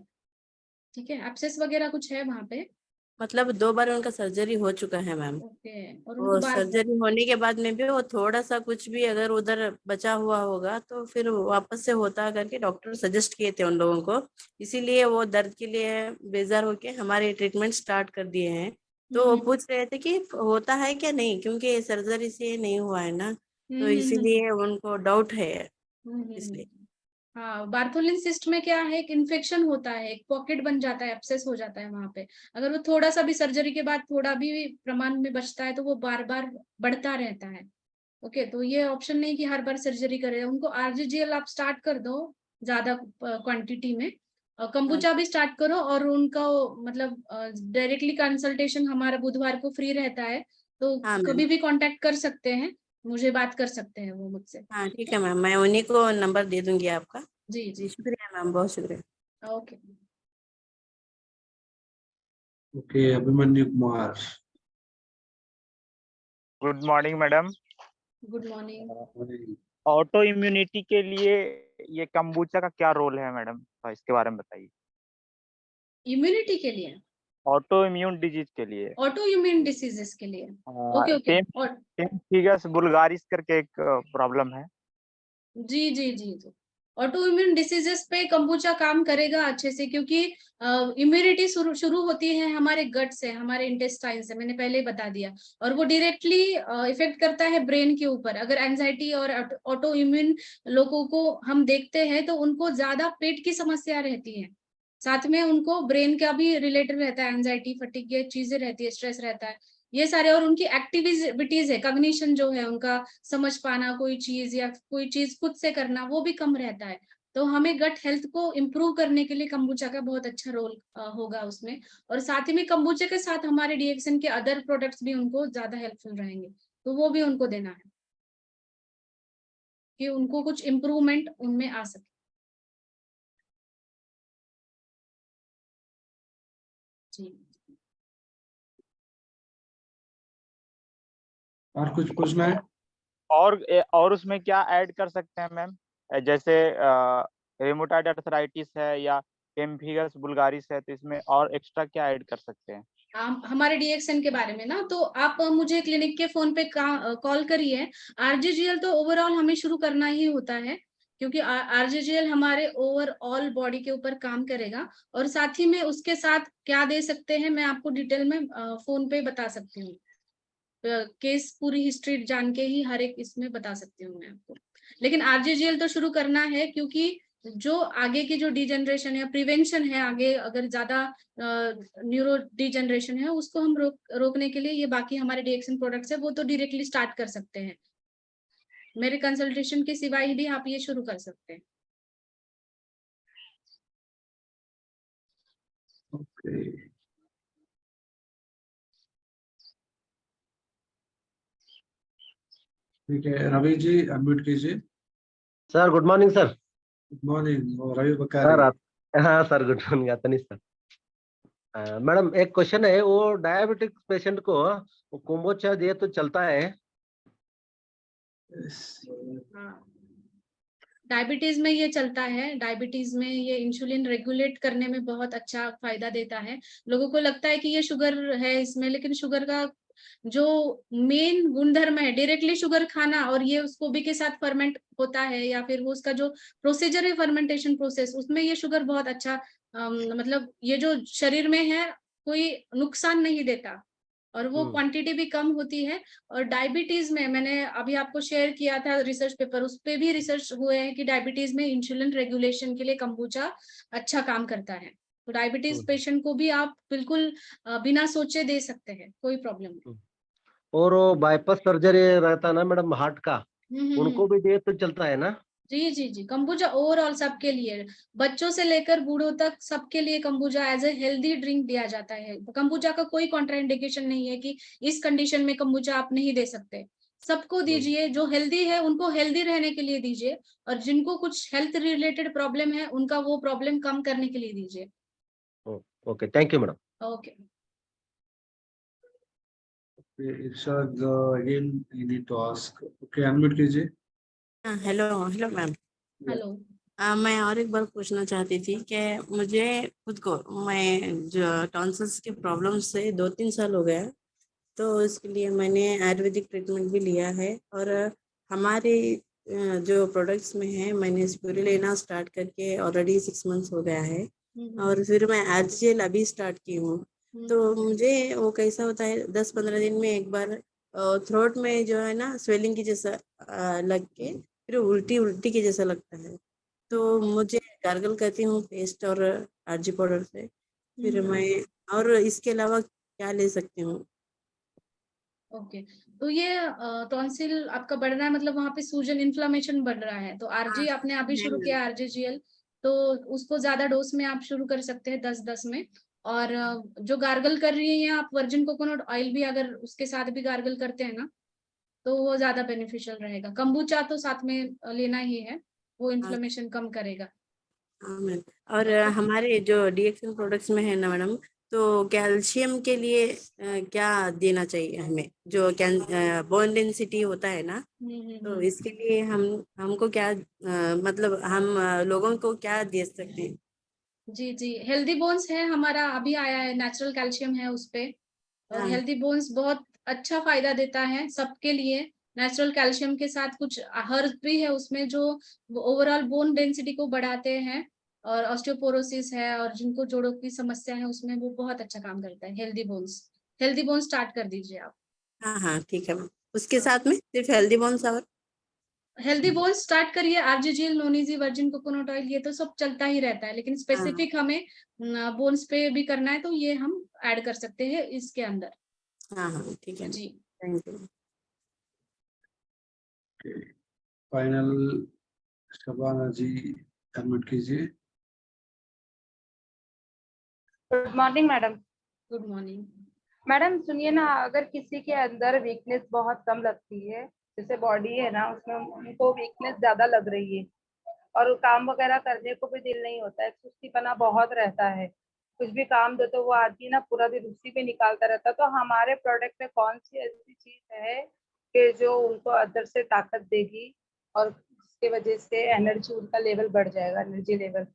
ठीक है, एब्सेस वगैरह कुछ है वहां पे? मतलब 2 बार उनका सर्जरी हो चुका है मैम। ओके, और उनको वो बार सर्जरी होने के बाद में भी वो थोड़ा सा कुछ भी अगर उधर बचा हुआ होगा तो फिर वापस से होता करके डॉक्टर सजेस्ट किए थे उन लोगों को, इसीलिए वो दर्द के लिए बेजार होके हमारे ट्रीटमेंट स्टार्ट कर दिए हैं। तो वो पूछ रहे थे कि होता है क्या नहीं, क्योंकि सर्जरी से नहीं हुआ है ना, तो इसीलिए उनको डाउट है इसलिए। हाँ, बार्थोलिन सिस्ट में क्या है, एक इन्फेक्शन होता है, एक पॉकेट बन जाता है, एब्सेस हो जाता है वहां पे। अगर वो थोड़ा सा भी सर्जरी के बाद थोड़ा भी प्रमाण में बचता है तो वो बार बार बढ़ता रहता है। ओके, तो ये ऑप्शन नहीं कि हर बार सर्जरी करे। उनको आरजीजीएल आप स्टार्ट कर दो ज्यादा क्वांटिटी में, कंबुचा भी स्टार्ट करो, और उनका मतलब डायरेक्टली कंसल्टेशन हमारा बुधवार को फ्री रहता है, तो हाँ मैम। कभी भी कांटेक्ट कर सकते हैं, मुझे बात कर सकते हैं वो मुझसे। हाँ ठीक है मैम, मैं उन्हीं को नंबर दे दूंगी आपका। जी जी, शुक्रिया मैम, बहुत शुक्रिया। Okay. Okay, Abhimanyu Kumar. Good morning madam. Good morning. Auto immunity के लिए ये कंबूचा का क्या रोल है मैडम, इसके बारे में बताइए। इम्यूनिटी के लिए, ऑटो इम्यून डिजीज के लिए, ऑटो इम्यून डिसीजेस के लिए। ओके ओके, और बुल्गारिस करके एक प्रॉब्लम है। जी जी जी जी, ऑटो इम्यून डिसीजेस पे कंबूचा काम करेगा अच्छे से, क्योंकि इम्यूनिटी शुरू होती है हमारे गट से, हमारे इंटेस्टाइन से, मैंने पहले ही बता दिया, और वो डायरेक्टली इफेक्ट करता है ब्रेन के ऊपर। अगर एंजाइटी और ऑटो इम्यून लोगों को हम देखते हैं तो उनको ज्यादा पेट की समस्या रहती है, साथ में उनको ब्रेन का भी रिलेटेड रहता है, एंजाइटी, फटीग, ये चीजें रहती है, स्ट्रेस रहता है, ये सारे। और उनकी एक्टिविटीज है, कॉग्निशन जो है उनका, समझ पाना कोई चीज या कोई चीज खुद से करना, वो भी कम रहता है। तो हमें गट हेल्थ को इम्प्रूव करने के लिए कंबूचा का बहुत अच्छा रोल होगा उसमें। और साथ ही में कंबूचा के साथ हमारे डीएक्सन के अदर प्रोडक्ट्स भी उनको ज्यादा हेल्पफुल रहेंगे, तो वो भी उनको देना है कि उनको कुछ इम्प्रूवमेंट उनमें आ सके। जी, और कुछ पूछना है? और उसमें क्या ऐड कर सकते हैं मैम? जैसे रेमोटाइड अर्थराइटिस है या पेम्फिगस बुल्गारिस है, तो इसमें और एक्स्ट्रा क्या ऐड कर सकते हैं? हमारे डीएक्सन के बारे में ना, तो आप मुझे क्लिनिक के फोन पे कॉल करिए। आरजीजीएल तो ओवरऑल हमें शुरू करना ही होता है, क्योंकि आरजीजीएल हमारे ओवरऑल बॉडी के ऊपर काम करेगा। और साथ ही में उसके साथ क्या दे सकते हैं मैं आपको डिटेल में फोन पे बता सकती हूँ, केस पूरी हिस्ट्री जान के ही हर एक इसमें बता सकती हूँ मैं आपको। लेकिन आरजीजीएल तो शुरू करना है, क्योंकि जो आगे की जो डिजेनरेशन है, प्रिवेंशन है, आगे अगर ज्यादा न्यूरो डिजेनरेशन है उसको हम रोकने के लिए ये बाकी हमारे डीएक्सन प्रोडक्ट्स है वो तो डायरेक्टली स्टार्ट कर सकते हैं, मेरे कंसल्टेशन के सिवाय भी आप ये शुरू कर सकते हैं। ओके, ठीक है। रवि जी अनम्यूट कीजिए। Sir good morning sir. Good morning. Ravi sir Bakari. हाँ सर, गुड मॉर्निंग अतनी सर। मैडम एक क्वेश्चन है, वो डायबिटिक पेशेंट को कोम्बोचा दिए तो चलता है? डायबिटीज में ये चलता है, डायबिटीज में ये इंसुलिन रेगुलेट करने में बहुत अच्छा फायदा देता है। लोगों को लगता है कि ये शुगर है इसमें, लेकिन शुगर का जो मेन गुणधर्म है डायरेक्टली शुगर खाना, और ये उसको भी के साथ फर्मेंट होता है, या फिर वो उसका जो प्रोसीजर है फर्मेंटेशन प्रोसेस, उसमें ये शुगर बहुत अच्छा मतलब ये जो शरीर में है कोई नुकसान नहीं देता, और वो क्वांटिटी भी कम होती है। और डायबिटीज में मैंने अभी आपको शेयर किया था रिसर्च पेपर, उस पे भी रिसर्च हुए हैं कि डायबिटीज में इंसुलिन रेगुलेशन के लिए कंबूचा अच्छा काम करता है। तो डायबिटीज पेशेंट को भी आप बिल्कुल बिना सोचे दे सकते हैं, कोई प्रॉब्लम नहीं। और वो बाईपास सर्जरी रहता है ना मैडम हार्ट का, उनको भी दिए तो चलता है ना? जी जी जी, कंबूचा ओवरऑल सबके लिए, बच्चों से लेकर बूढ़ों तक सबके लिए kombucha as a healthy drink दिया जाता है। कंबूचा का कोई कॉन्ट्राइंडिकेशन नहीं है कि इस कंडीशन में कंबूचा आप नहीं दे सकते, सबको दीजिए। जो हेल्दी है उनको हेल्दी रहने के लिए दीजिए, और जिनको कुछ हेल्थ रिलेटेड प्रॉब्लम है उनका वो प्रॉब्लम कम करने के लिए दीजिए। Okay, thank you madam. Okay, Irshad again you need to ask. Okay, unmute कीजिए। Hello hello ma'am. हेलो। मैं और एक बार पूछना चाहती थी कि मुझे खुद को, मैं जो टॉन्सिल्स की प्रॉब्लम से 2-3 साल हो गया, तो इसके लिए मैंने आयुर्वेदिक ट्रीटमेंट भी लिया है। और हमारे जो प्रोडक्ट्स में है, मैंने स्पिरुलिना स्टार्ट करके ऑलरेडी 6 मंथ्स हो गया है, और फिर मैं आरजीएल अभी स्टार्ट की हूँ। तो मुझे वो कैसा होता है, 10-15 दिन में एक बार थ्रोट में जो है ना स्वेलिंग की जैसा लग के फिर उल्टी उल्टी के जैसा लगता है। तो मुझे गार्गल करती हूँ पेस्ट और आरजी पाउडर से, फिर मैं और इसके अलावा क्या ले सकती हूँ? ओके, तो ये टॉन्सिल आपका बढ़ रहा है, मतलब वहां पे सूजन इन्फ्लामेशन बढ़ रहा है, तो आरजी आपने अभी शुरू किया आरजीजीएल, तो उसको ज्यादा डोज में आप शुरू कर सकते हैं 10-10 में। और जो गार्गल कर रही है आप वर्जिन कोकोनट ऑयल भी अगर उसके साथ भी गार्गल करते हैं ना, तो वो ज्यादा बेनिफिशियल रहेगा। कंबूचा तो साथ में लेना ही है, वो इन्फ्लेमेशन कम करेगा। हाँ मैम। और हमारे जो डीएक्सन प्रोडक्ट्स में है ना मैडम, तो कैल्शियम के लिए क्या देना चाहिए हमें, जो बोन डेंसिटी होता है ना, तो इसके लिए हमको क्या मतलब हम लोगों को क्या दे सकते हैं? जी जी, हेल्दी बोन्स है हमारा, अभी आया है, नेचुरल कैल्शियम है उस पे, और हेल्दी बोन्स बहुत अच्छा फायदा देता है सबके लिए। नेचुरल कैल्शियम के साथ कुछ हर्ब भी है उसमें जो ओवरऑल बोन डेंसिटी को बढ़ाते हैं, और ऑस्टियोपोरोसिस है और जिनको जोड़ों की समस्या है उसमें वो बहुत अच्छा काम करता है। हेल्दी बोन्स स्टार्ट कर दीजिए आप। हाँ हाँ ठीक है मैम। उसके साथ में सिर्फ हेल्दी बोन्स और हेल्दी बोन्स स्टार्ट करिए, आरजीजीएल, नोनीजी, वर्जिन कोकोनट ऑयल, ये तो सब चलता ही रहता है, लेकिन स्पेसिफिक हमें बोन्स पे भी करना है तो ये हम ऐड कर सकते हैं इसके अंदर। हाँ हाँ ठीक है जी, thank you. Final Shabana ji admit कीजिए। Good morning madam. Good morning madam सुनिए ना, अगर किसी के अंदर वीकनेस बहुत कम लगती है, जैसे बॉडी है ना उसमें उनको वीकनेस ज्यादा लग रही है और काम वगैरह करने को भी दिल नहीं होता है, सुस्तीपना बहुत रहता है, कुछ भी काम दो तो वो आदमी ना पूरा दिन उसी पे निकालता रहता है, तो हमारे प्रोडक्ट में कौन सी ऐसी चीज है कि जो उनको अंदर से ताकत देगी और जिसकी वजह से एनर्जी उनका लेवल बढ़ जाएगा, एनर्जी लेवल,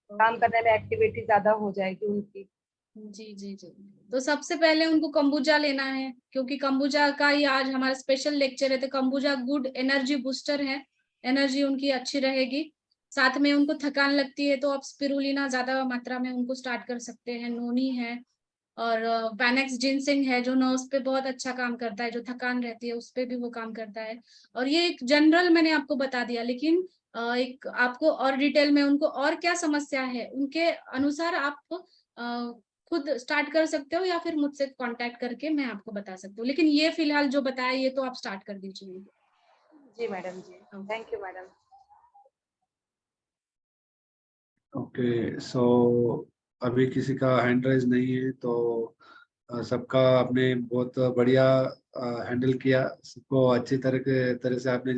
काम करने में एक्टिविटी ज्यादा हो जाएगी उनकी। जी जी जी, तो सबसे पहले उनको कंबुजा लेना है, क्योंकि कंबुजा का ही आज हमारा स्पेशल लेक्चर है। तो कंबुजा गुड एनर्जी बूस्टर है, एनर्जी उनकी अच्छी रहेगी। साथ में उनको थकान लगती है तो आप स्पिरुलिना ज्यादा मात्रा में उनको स्टार्ट कर सकते हैं, नोनी है और पैनेक्स जिनसिंग है जो नर्व्स पे बहुत अच्छा काम करता है, जो थकान रहती है उस पे भी वो काम करता है। और ये एक जनरल मैंने आपको बता दिया, लेकिन एक आपको और डिटेल में उनको और क्या समस्या है उनके अनुसार आप खुद स्टार्ट कर सकते हो या फिर मुझसे कांटेक्ट करके मैं आपको बता सकती हूँ, लेकिन ये फिलहाल जो बताया ये तो आप स्टार्ट कर दीजिए। जी मैडम जी, thank you madam. Okay, so अभी किसी का हैंड राइज नहीं है, तो सबका आपने बहुत बढ़िया हैंडल किया, सबको अच्छी तरह से आपने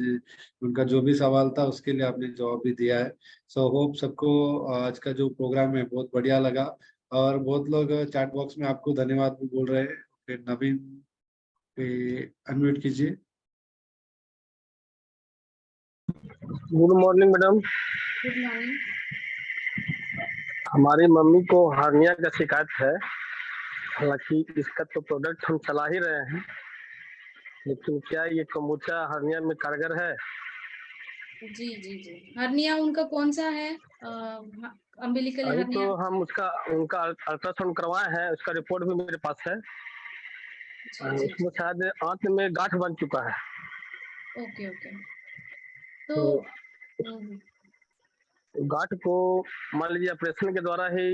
उनका जो भी सवाल था उसके लिए आपने जवाब भी दिया है। सो होप सबको आज का जो प्रोग्राम है बहुत बढ़िया लगा, और बहुत लोग चैट बॉक्स में आपको धन्यवाद भी बोल रहे हैं। ओके, नवीन अनम्यूट कीजिए। Good morning madam. Good morning. हमारी मम्मी को हार्निया का शिकायत है, हालांकि इसका तो प्रोडक्ट हम चला ही रहे हैं, लेकिन क्या ये कम्बुचा हार्निया में कारगर है? जी जी जी, हर्निया उनका कौन सा है? अम्बिलिकल अभी हर्निया? तो हम उनका अल्ट्रासाउंड करवाए हैं, उसका रिपोर्ट भी मेरे पास है। उसमें शायद आंत में गांठ बन चुका है। ओके ओके, तो गांठ को मान लीजिए ऑपरेशन के द्वारा ही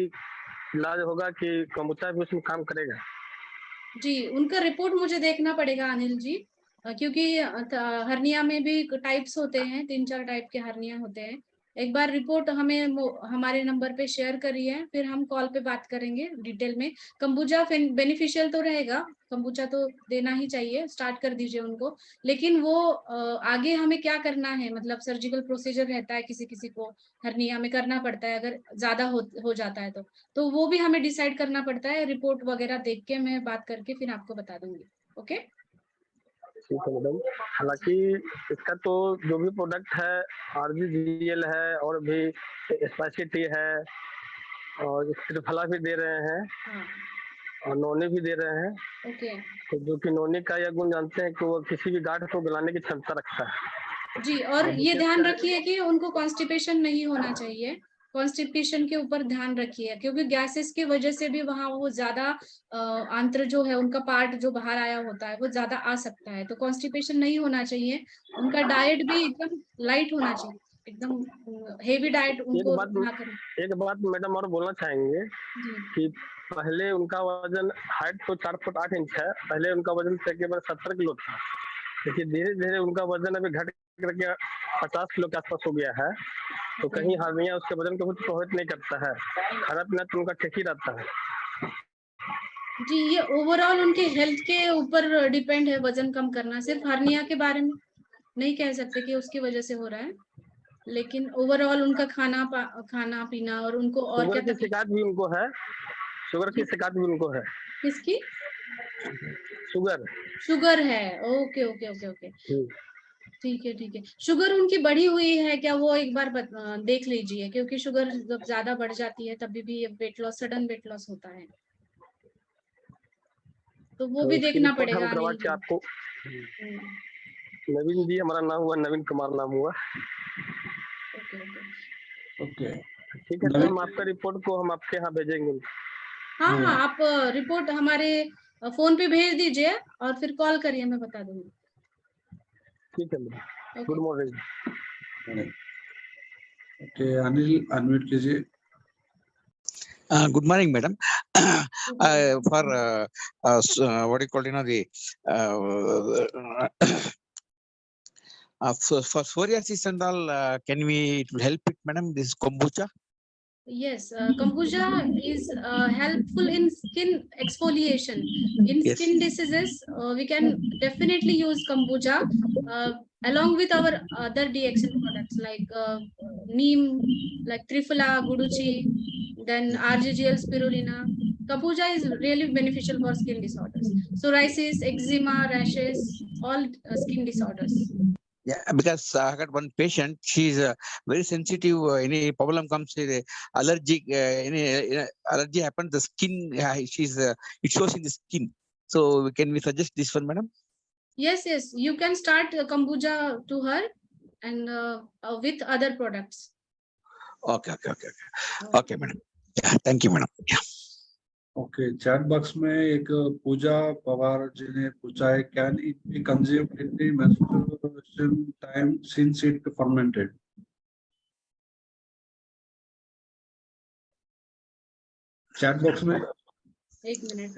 इलाज होगा कि कम्बुचा भी उसमें काम करेगा? जी, उनका रिपोर्ट मुझे देखना पड़ेगा अनिल जी, क्योंकि हर्निया में भी टाइप्स होते हैं, 3-4 टाइप के हर्निया होते हैं। एक बार रिपोर्ट हमें हमारे नंबर पे शेयर करिए, फिर हम कॉल पे बात करेंगे डिटेल में। कंबुजा बेनिफिशियल तो रहेगा, कंबुचा तो देना ही चाहिए, स्टार्ट कर दीजिए उनको, लेकिन वो आगे हमें क्या करना है, मतलब सर्जिकल प्रोसीजर रहता है किसी किसी को हर्निया में करना पड़ता है अगर ज्यादा हो जाता है तो वो भी हमें डिसाइड करना पड़ता है। रिपोर्ट वगैरह देख के मैं बात करके फिर आपको बता दूंगी। ओके, ठीक है मैडम। हालांकि इसका तो जो भी प्रोडक्ट है, आरजीजीएल है और भी स्पाइसिटी है और त्रिफला भी दे रहे हैं और नोनी भी दे रहे हैं। ओके, तो जो कि नोनी का यह गुण जानते हैं कि वो किसी भी गांठ को गलाने की क्षमता रखता है। जी, और ये ध्यान रखिए कि उनको कॉन्स्टिपेशन नहीं होना चाहिए, कॉन्स्टिपेशन के ऊपर ध्यान रखिए, क्योंकि गैसेस की वजह से भी वहाँ वो ज्यादा आंत्र जो है उनका पार्ट जो बाहर आया होता है वो ज्यादा आ सकता है, तो कॉन्स्टिपेशन नहीं होना चाहिए। उनका डाइट भी एकदम लाइट होना चाहिए, एकदम हेवी डाइट उनको ना करें। एक बात मैडम और बोलना चाहेंगे कि पहले उनका वजन, हाइट तो 4 फुट 8 इंच है, पहले उनका वजन तकरीबन 70 किलो था, लेकिन धीरे धीरे उनका वजन अभी घट करके 50 किलो के आसपास हो गया है। तो कहीं हार्निया उसके वजन को कुछ प्रभावित नहीं करता है, खाना पीना तो उनका ठीक ही रहता है। जी, ये ओवरऑल उनके हेल्थ के ऊपर डिपेंड है वजन कम करना, सिर्फ हार्निया के बारे में नहीं कह सकते कि उसकी वजह से हो रहा है, लेकिन ओवरऑल उनका खाना पीना और उनको और शुगर क्या की शिकायत भी उनको है, शुगर की शिकायत भी उनको है। किसकी? शुगर है। ओके ओके ओके ओके, ठीक है ठीक है। शुगर उनकी बढ़ी हुई है क्या, वो एक बार देख लीजिए, क्योंकि शुगर जब ज्यादा बढ़ जाती है तभी भी weight loss, sudden weight loss होता है, तो वो भी देखना पड़ेगा अनिल जी। नवीन जी हमारा नाम हुआ, नवीन कुमार नाम हुआ। ओके ठीक है, तो हम आपका रिपोर्ट को हम आपके यहाँ भेजेंगे। हाँ हाँ, आप रिपोर्ट हमारे फोन पे भेज दीजिए और फिर कॉल करिए, मैं बता दूंगी। ठीक है madam, good morning. Okay Anil unmute कीजिए। Good morning, madam. For what do you call, the for psoriasis and all, can we, it will help it, madam, this kombucha? Yes, kombucha is helpful in skin exfoliation. In Yes. skin diseases, we can definitely use kombucha along with our other DXN products like neem, like Triphala, Guduchi, then RGGL spirulina. Kombucha is really beneficial for skin disorders. Psoriasis, eczema, rashes, all skin disorders. Yeah, because I got one patient, she's very sensitive. Any problem comes, allergic, any allergy happens, the skin, she's it shows in the skin. So can we suggest this one, madam? Yes, yes, you can start kombucha to her and with other products. Okay, madam. Yeah, thank you, madam. Yeah. Okay chat box में एक पूजा पवार जी ने पूछा है, can it be consumed in the menstruation time since it fermented? Chat box में एक मिनट।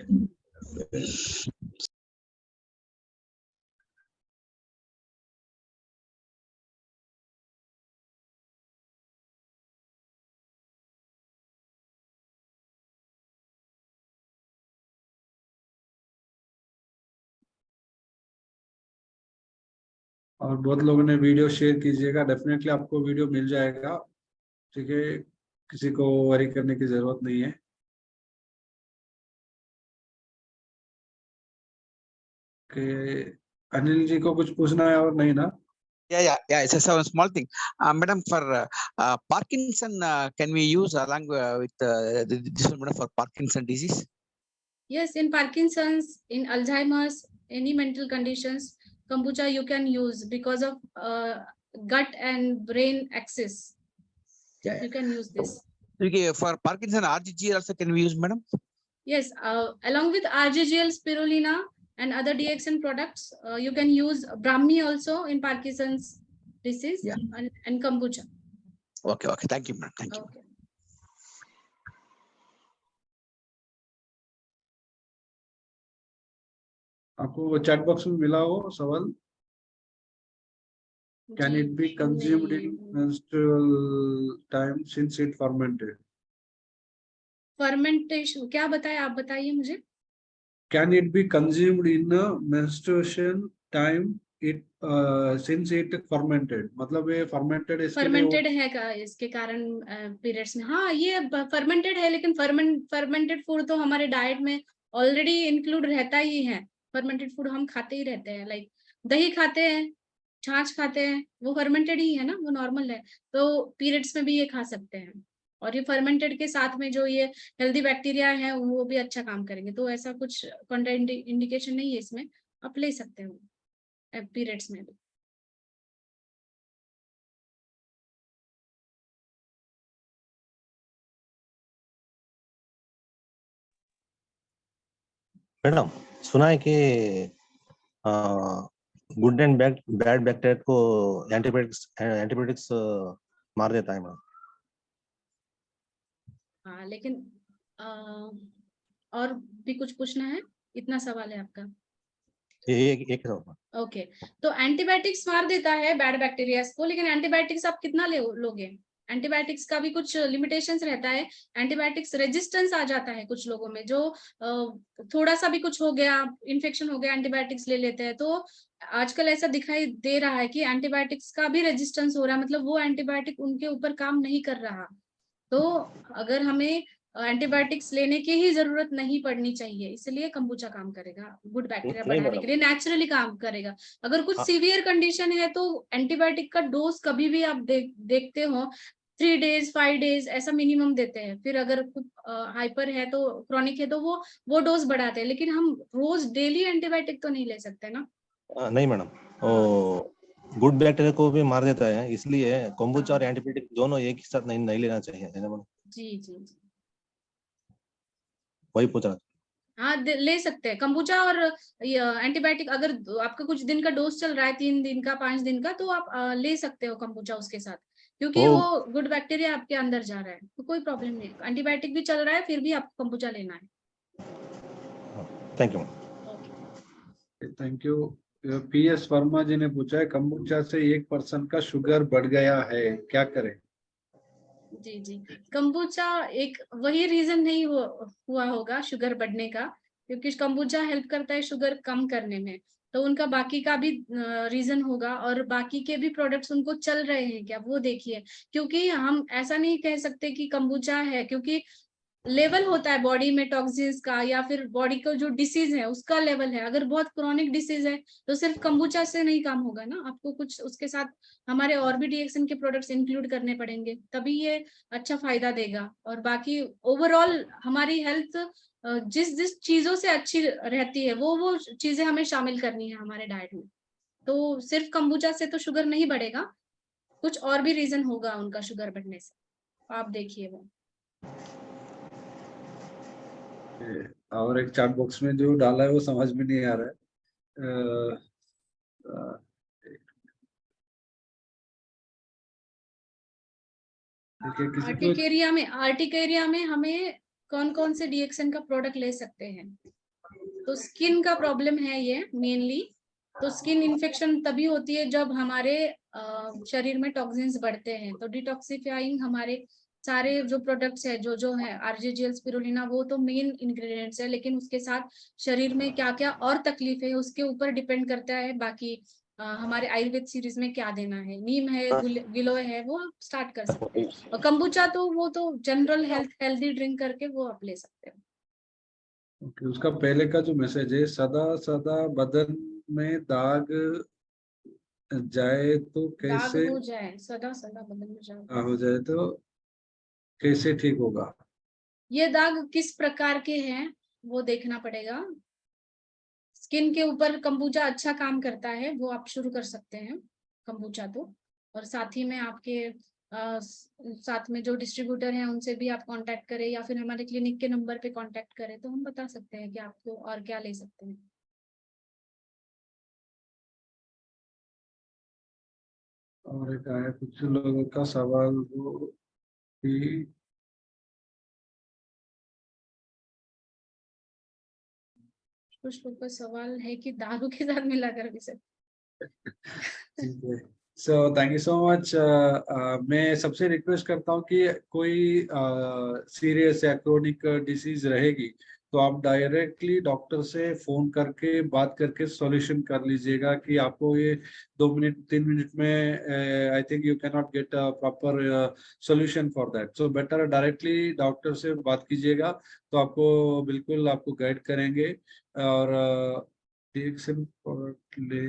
और बहुत लोगों ने वीडियो शेयर कीजिएगा, डेफिनेटली आपको वीडियो मिल जाएगा, ठीक है, किसी को वरी करने की जरूरत नहीं है। कि अनिल जी को कुछ पूछना है और नहीं ना? Yeah. It's a small thing, madam. For Parkinson, can we use along with this one, madam, for Parkinson disease? Yes, in Parkinson's, in Alzheimer's, any mental conditions, kombucha you can use because of gut and brain axis. Yeah. You can use this. Okay, for Parkinson, RGG also can we use, madam? Yes, along with RGGL spirulina and other DXN products, you can use Brahmi also in Parkinson's disease. Yeah. and kombucha. Okay. Thank you, madam. Thank you. Okay. आपको चैट बॉक्स में मिला हो सवाल? Can it be consumed in menstrual time since it fermented? Fermentation क्या बताया, आप बताइए मुझे। Can it be consumed in a menstruation time it since it fermented? मतलब ये fermented इसके लिए फर्मेंटेड है का इसके कारण पीरियड्स में? हाँ, ये फर्मेंटेड है, लेकिन फर्मेंटेड फूड तो हमारे डाइट में ऑलरेडी इंक्लूड रहता ही है। फर्मेंटेड फूड हम खाते ही रहते हैं, लाइक दही खाते हैं, छाछ खाते हैं, वो फर्मेंटेड ही है ना, वो नॉर्मल है। तो पीरियड्स में भी ये खा सकते हैं, और ये फर्मेंटेड के साथ में जो ये हेल्दी बैक्टीरिया है वो भी अच्छा काम करेंगे। तो ऐसा कुछ कंट्रा इंडिकेशन नहीं है इसमें, आप ले सकते हो पीरियड्स में भी। मैडम सुना है कि गुड एंड बैड बैक्टीरिया को एंटीबायोटिक्स मार देता है मैडम। हाँ, लेकिन और भी कुछ पूछना है? इतना सवाल है आपका? एक सवाल। ओके, तो एंटीबायोटिक्स मार देता है बैड बैक्टीरिया को, लेकिन एंटीबायोटिक्स आप कितना लोगे? एंटीबायोटिक्स का भी कुछ लिमिटेशंस रहता है। एंटीबायोटिक्स रेजिस्टेंस आ जाता है कुछ लोगों में, जो थोड़ा सा भी कुछ हो गया, इन्फेक्शन हो गया, एंटीबायोटिक्स ले लेते हैं। तो आजकल ऐसा दिखाई दे रहा है कि एंटीबायोटिक्स का भी रेजिस्टेंस हो रहा है, मतलब वो एंटीबायोटिक उनके ऊपर काम नहीं कर रहा। तो अगर हमें एंटीबायोटिक्स लेने की ही जरूरत नहीं पड़नी चाहिए, इसलिए kombucha काम करेगा, गुड बैक्टीरिया बढ़ाने के लिए नेचुरली काम करेगा। अगर कुछ सीवियर कंडीशन है तो एंटीबायोटिक का डोज कभी भी आप देखते हो 3 days 5 days ऐसा मिनिमम देते हैं। फिर अगर हाइपर है तो क्रोनिक है तो वो डोज बढ़ाते हैं, लेकिन हम रोज डेली एंटीबायोटिक तो नहीं ले सकते ना। नहीं मैडम, वो गुड बैक्टीरिया को भी मार देता है, इसलिए कोम्बुचा और एंटीबायोटिक दोनों एक ही साथ नहीं लेना चाहिए, है ना मैडम? जी जी जी। वही पूछ रहा था। हाँ ले सकते हैं कंबुचा और एंटीबायोटिक। अगर आपका कुछ दिन का डोज चल रहा है, 3 दिन का 5 दिन का, तो आप ले सकते हो कंबुचा उसके साथ, क्योंकि वो गुड बैक्टीरिया आपके अंदर जा रहा है, तो कोई प्रॉब्लम नहीं है। एंटीबायोटिक भी चल रहा है फिर भी आपको कंबुचा लेना है। Thank you. Thank you. PS Verma ji ने पूछा है, कंबुचा से 1% का शुगर बढ़ गया है, क्या करें? जी जी, कंबुचा एक वही रीजन नहीं हुआ होगा शुगर बढ़ने का, क्योंकि कंबुचा हेल्प करता है शुगर कम करने में, तो उनका बाकी का भी रीजन होगा, और बाकी के भी प्रोडक्ट्स उनको चल रहे हैं क्या वो देखिए। क्योंकि हम ऐसा नहीं कह सकते कि कंबुचा है, क्योंकि लेवल होता है बॉडी में टॉक्सिन्स का, या फिर बॉडी को जो डिसीज है उसका लेवल है। अगर बहुत क्रोनिक डिसीज है तो सिर्फ कंबुचा से नहीं काम होगा ना, आपको कुछ उसके साथ हमारे और भी डीएक्सन के प्रोडक्ट्स इंक्लूड करने पड़ेंगे, तभी ये अच्छा फायदा देगा। और बाकी ओवरऑल हमारी हेल्थ जिस जिस चीजों से अच्छी रहती है वो चीजें हमें शामिल करनी है हमारे डाइट में। तो सिर्फ कंबुचा से तो शुगर नहीं बढ़ेगा, कुछ और भी रीजन होगा उनका शुगर बढ़ने से, आप देखिए वो। और एक चैट बॉक्स में जो डाला है वो समझ में नहीं आ रहा है। आर्टिकेरिया में हमें कौन कौन से डीएक्सन का प्रोडक्ट ले सकते हैं? तो स्किन का प्रॉब्लम है ये मेनली। तो स्किन इन्फेक्शन तभी होती है जब हमारे शरीर में टॉक्सिन्स बढ़ते हैं। तो डिटॉक्सिफाइंग हमारे सारे जो प्रोडक्ट्स है जो है आरजीजीएल, स्पिरुलिना, वो तो मेन इंग्रेडिएंट्स है, लेकिन उसके साथ शरीर में क्या क्या और तकलीफ है उसके ऊपर डिपेंड करता है बाकी हमारे आयुर्वेद सीरीज में क्या देना है। नीम है, गिलोय है, वो आप स्टार्ट कर सकते हैं। और कंबुचा तो वो तो जनरल हेल्दी ड्रिंक करके वो आप ले सकते हैं। ओके, उसका पहले का जो मैसेज है, सदा सदा बदन में दाग जाए तो कैसे, दाग हो जाए, सदा सदा बदन में जाए हो जाए तो कैसे ठीक होगा? ये दाग किस प्रकार के हैं वो देखना पड़ेगा। स्किन के ऊपर कंबुचा अच्छा काम करता है, वो आप शुरू कर सकते हैं कंबुचा तो। और साथ ही में आपके साथ में जो डिस्ट्रीब्यूटर हैं उनसे भी आप कांटेक्ट करें, या फिर हमारे क्लिनिक के नंबर पे कांटेक्ट करें, तो हम बता सकते हैं कि आपको और क्या ले सकते हैं। और एक आया कुछ लोगों का सवाल वो कि कुछ लोग का सवाल है कि दारू के साथ मिलाकर भी सकते। So thank you so much. मैं सबसे रिक्वेस्ट करता हूँ कि कोई सीरियस या क्रोनिक डिसीज रहेगी तो आप डायरेक्टली डॉक्टर से फोन करके बात करके सॉल्यूशन कर लीजिएगा, कि आपको ये 2 मिनट 3 मिनट में I think you can not get a proper solution for that. So better directly doctor से बात कीजिएगा, तो आपको बिल्कुल आपको गाइड करेंगे। और डीएक्सन प्रोडक्ट ले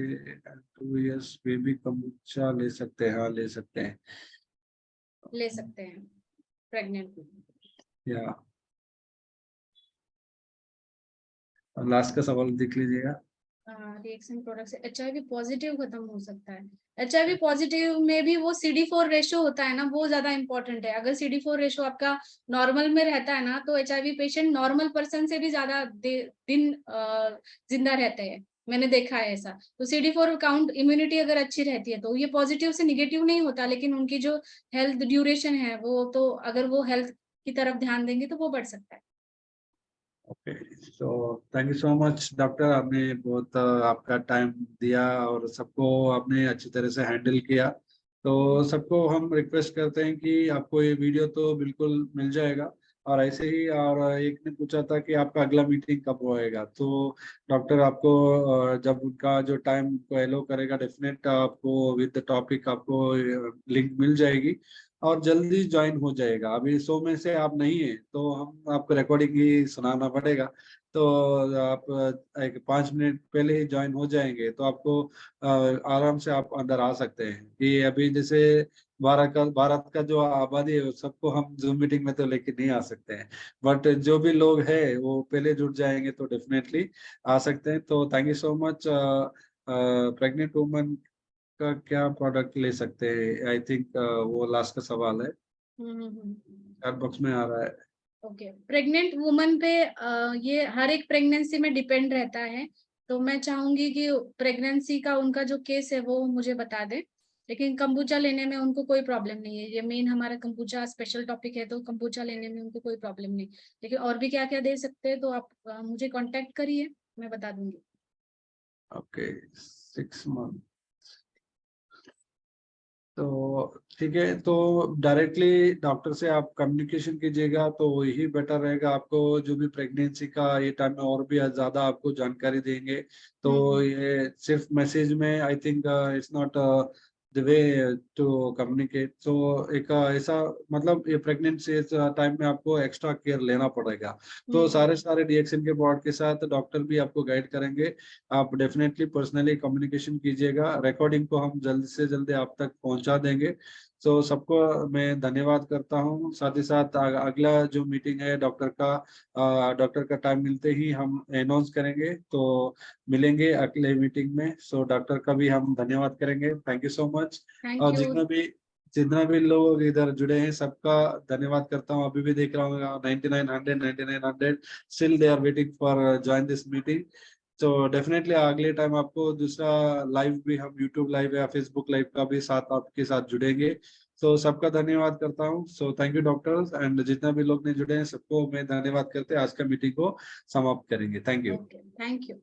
2 इयर्स बेबी कंबुचा ले सकते हैं? हाँ ले सकते हैं, ले सकते हैं प्रेग्नेंट। या लास्ट का सवाल देख लीजिएगा। रिएक्शन प्रोडक्ट से एचआईवी पॉजिटिव खत्म हो सकता है। एचआईवी पॉजिटिव में भी वो CD4 रेशो होता है ना, वो ज्यादा इंपॉर्टेंट है। अगर CD4 रेशो आपका नॉर्मल में रहता है ना, तो एचआईवी पेशेंट नॉर्मल पर्सन से भी ज्यादा दिन जिंदा रहते हैं, मैंने देखा है ऐसा। तो CD4 काउंट, इम्यूनिटी अगर अच्छी रहती है तो ये पॉजिटिव से निगेटिव नहीं होता, लेकिन उनकी जो हेल्थ ड्यूरेशन है वो तो, अगर वो हेल्थ की तरफ ध्यान देंगे तो वो बढ़ सकता है। Okay, so thank you so much doctor, आपने बहुत आपका टाइम दिया और सबको आपने अच्छी तरह से हैंडल किया। तो सबको हम रिक्वेस्ट करते हैं कि आपको ये वीडियो तो बिल्कुल मिल जाएगा। और ऐसे ही, और एक ने पूछा था कि आपका अगला मीटिंग कब होएगा, तो डॉक्टर आपको जब उनका जो टाइम को एलो करेगा, डेफिनेट आपको विद द टॉपिक आपको लिंक मिल जाएगी और जल्दी ज्वाइन हो जाएगा। अभी 100 में से आप नहीं है तो हम आपको रिकॉर्डिंग ही सुनाना पड़ेगा, तो आप एक 5 मिनट पहले ही ज्वाइन हो जाएंगे तो आपको आराम से आप अंदर आ सकते हैं। कि अभी जैसे भारत का जो आबादी है सबको हम जूम मीटिंग में तो लेके नहीं आ सकते हैं, बट जो भी लोग हैं वो पहले जुड़ जाएंगे तो डेफिनेटली आ सकते हैं। तो thank you so much. Pregnant woman का क्या प्रोडक्ट ले सकते हैं? आई थिंक वो लास्ट का सवाल है, चैट बॉक्स में आ रहा है। ओके, प्रेग्नेंट वुमन पे ये हर एक प्रेगनेंसी में डिपेंड रहता है, तो मैं चाहूंगी कि प्रेगनेंसी का उनका जो केस है वो मुझे बता दें, लेकिन कंबूचा लेने में उनको कोई प्रॉब्लम नहीं है। ये मेन हमारा कंबूचा स्पेशल टॉपिक है, तो कंबूचा लेने में उनको कोई प्रॉब्लम नहीं। लेकिन और भी क्या क्या दे सकते हैं तो आप मुझे कांटेक्ट करिए, मैं बता दूंगी। ओके, 6 मंथ, तो ठीक है, तो डायरेक्टली डॉक्टर से आप कम्युनिकेशन कीजिएगा तो यही बेटर रहेगा। आपको जो भी प्रेगनेंसी का ये टाइम में और भी ज्यादा आपको जानकारी देंगे, तो ये सिर्फ मैसेज में I think it's not the way to communicate. तो एक ऐसा मतलब ये प्रेगनेंसी टाइम में आपको एक्स्ट्रा केयर लेना पड़ेगा। तो सारे डीएक्सन के बोर्ड के साथ डॉक्टर भी आपको गाइड करेंगे। आप डेफिनेटली पर्सनली कम्युनिकेशन कीजिएगा। रिकॉर्डिंग को हम जल्द से जल्द आप तक पहुंचा देंगे। तो सबको मैं धन्यवाद करता हूं। साथ ही साथ अगला जो मीटिंग है डॉक्टर का टाइम मिलते ही हम अनाउंस करेंगे, तो मिलेंगे अगले मीटिंग में। सो डॉक्टर का भी हम धन्यवाद करेंगे। Thank you so much. और जितना भी लोग इधर जुड़े हैं सबका धन्यवाद करता हूँ। अभी भी देख रहा हूँ 9900 still they are waiting for join this meeting. तो डेफिनेटली अगले टाइम आपको दूसरा लाइव भी हम यूट्यूब लाइव या फेसबुक लाइव का भी साथ आपके साथ जुड़ेंगे। तो सबका धन्यवाद करता हूँ। So thank you doctors, and जितना भी लोग ने जुड़े हैं सबको मैं धन्यवाद करते आज का मीटिंग को समाप्त करेंगे। Thank you. Thank you.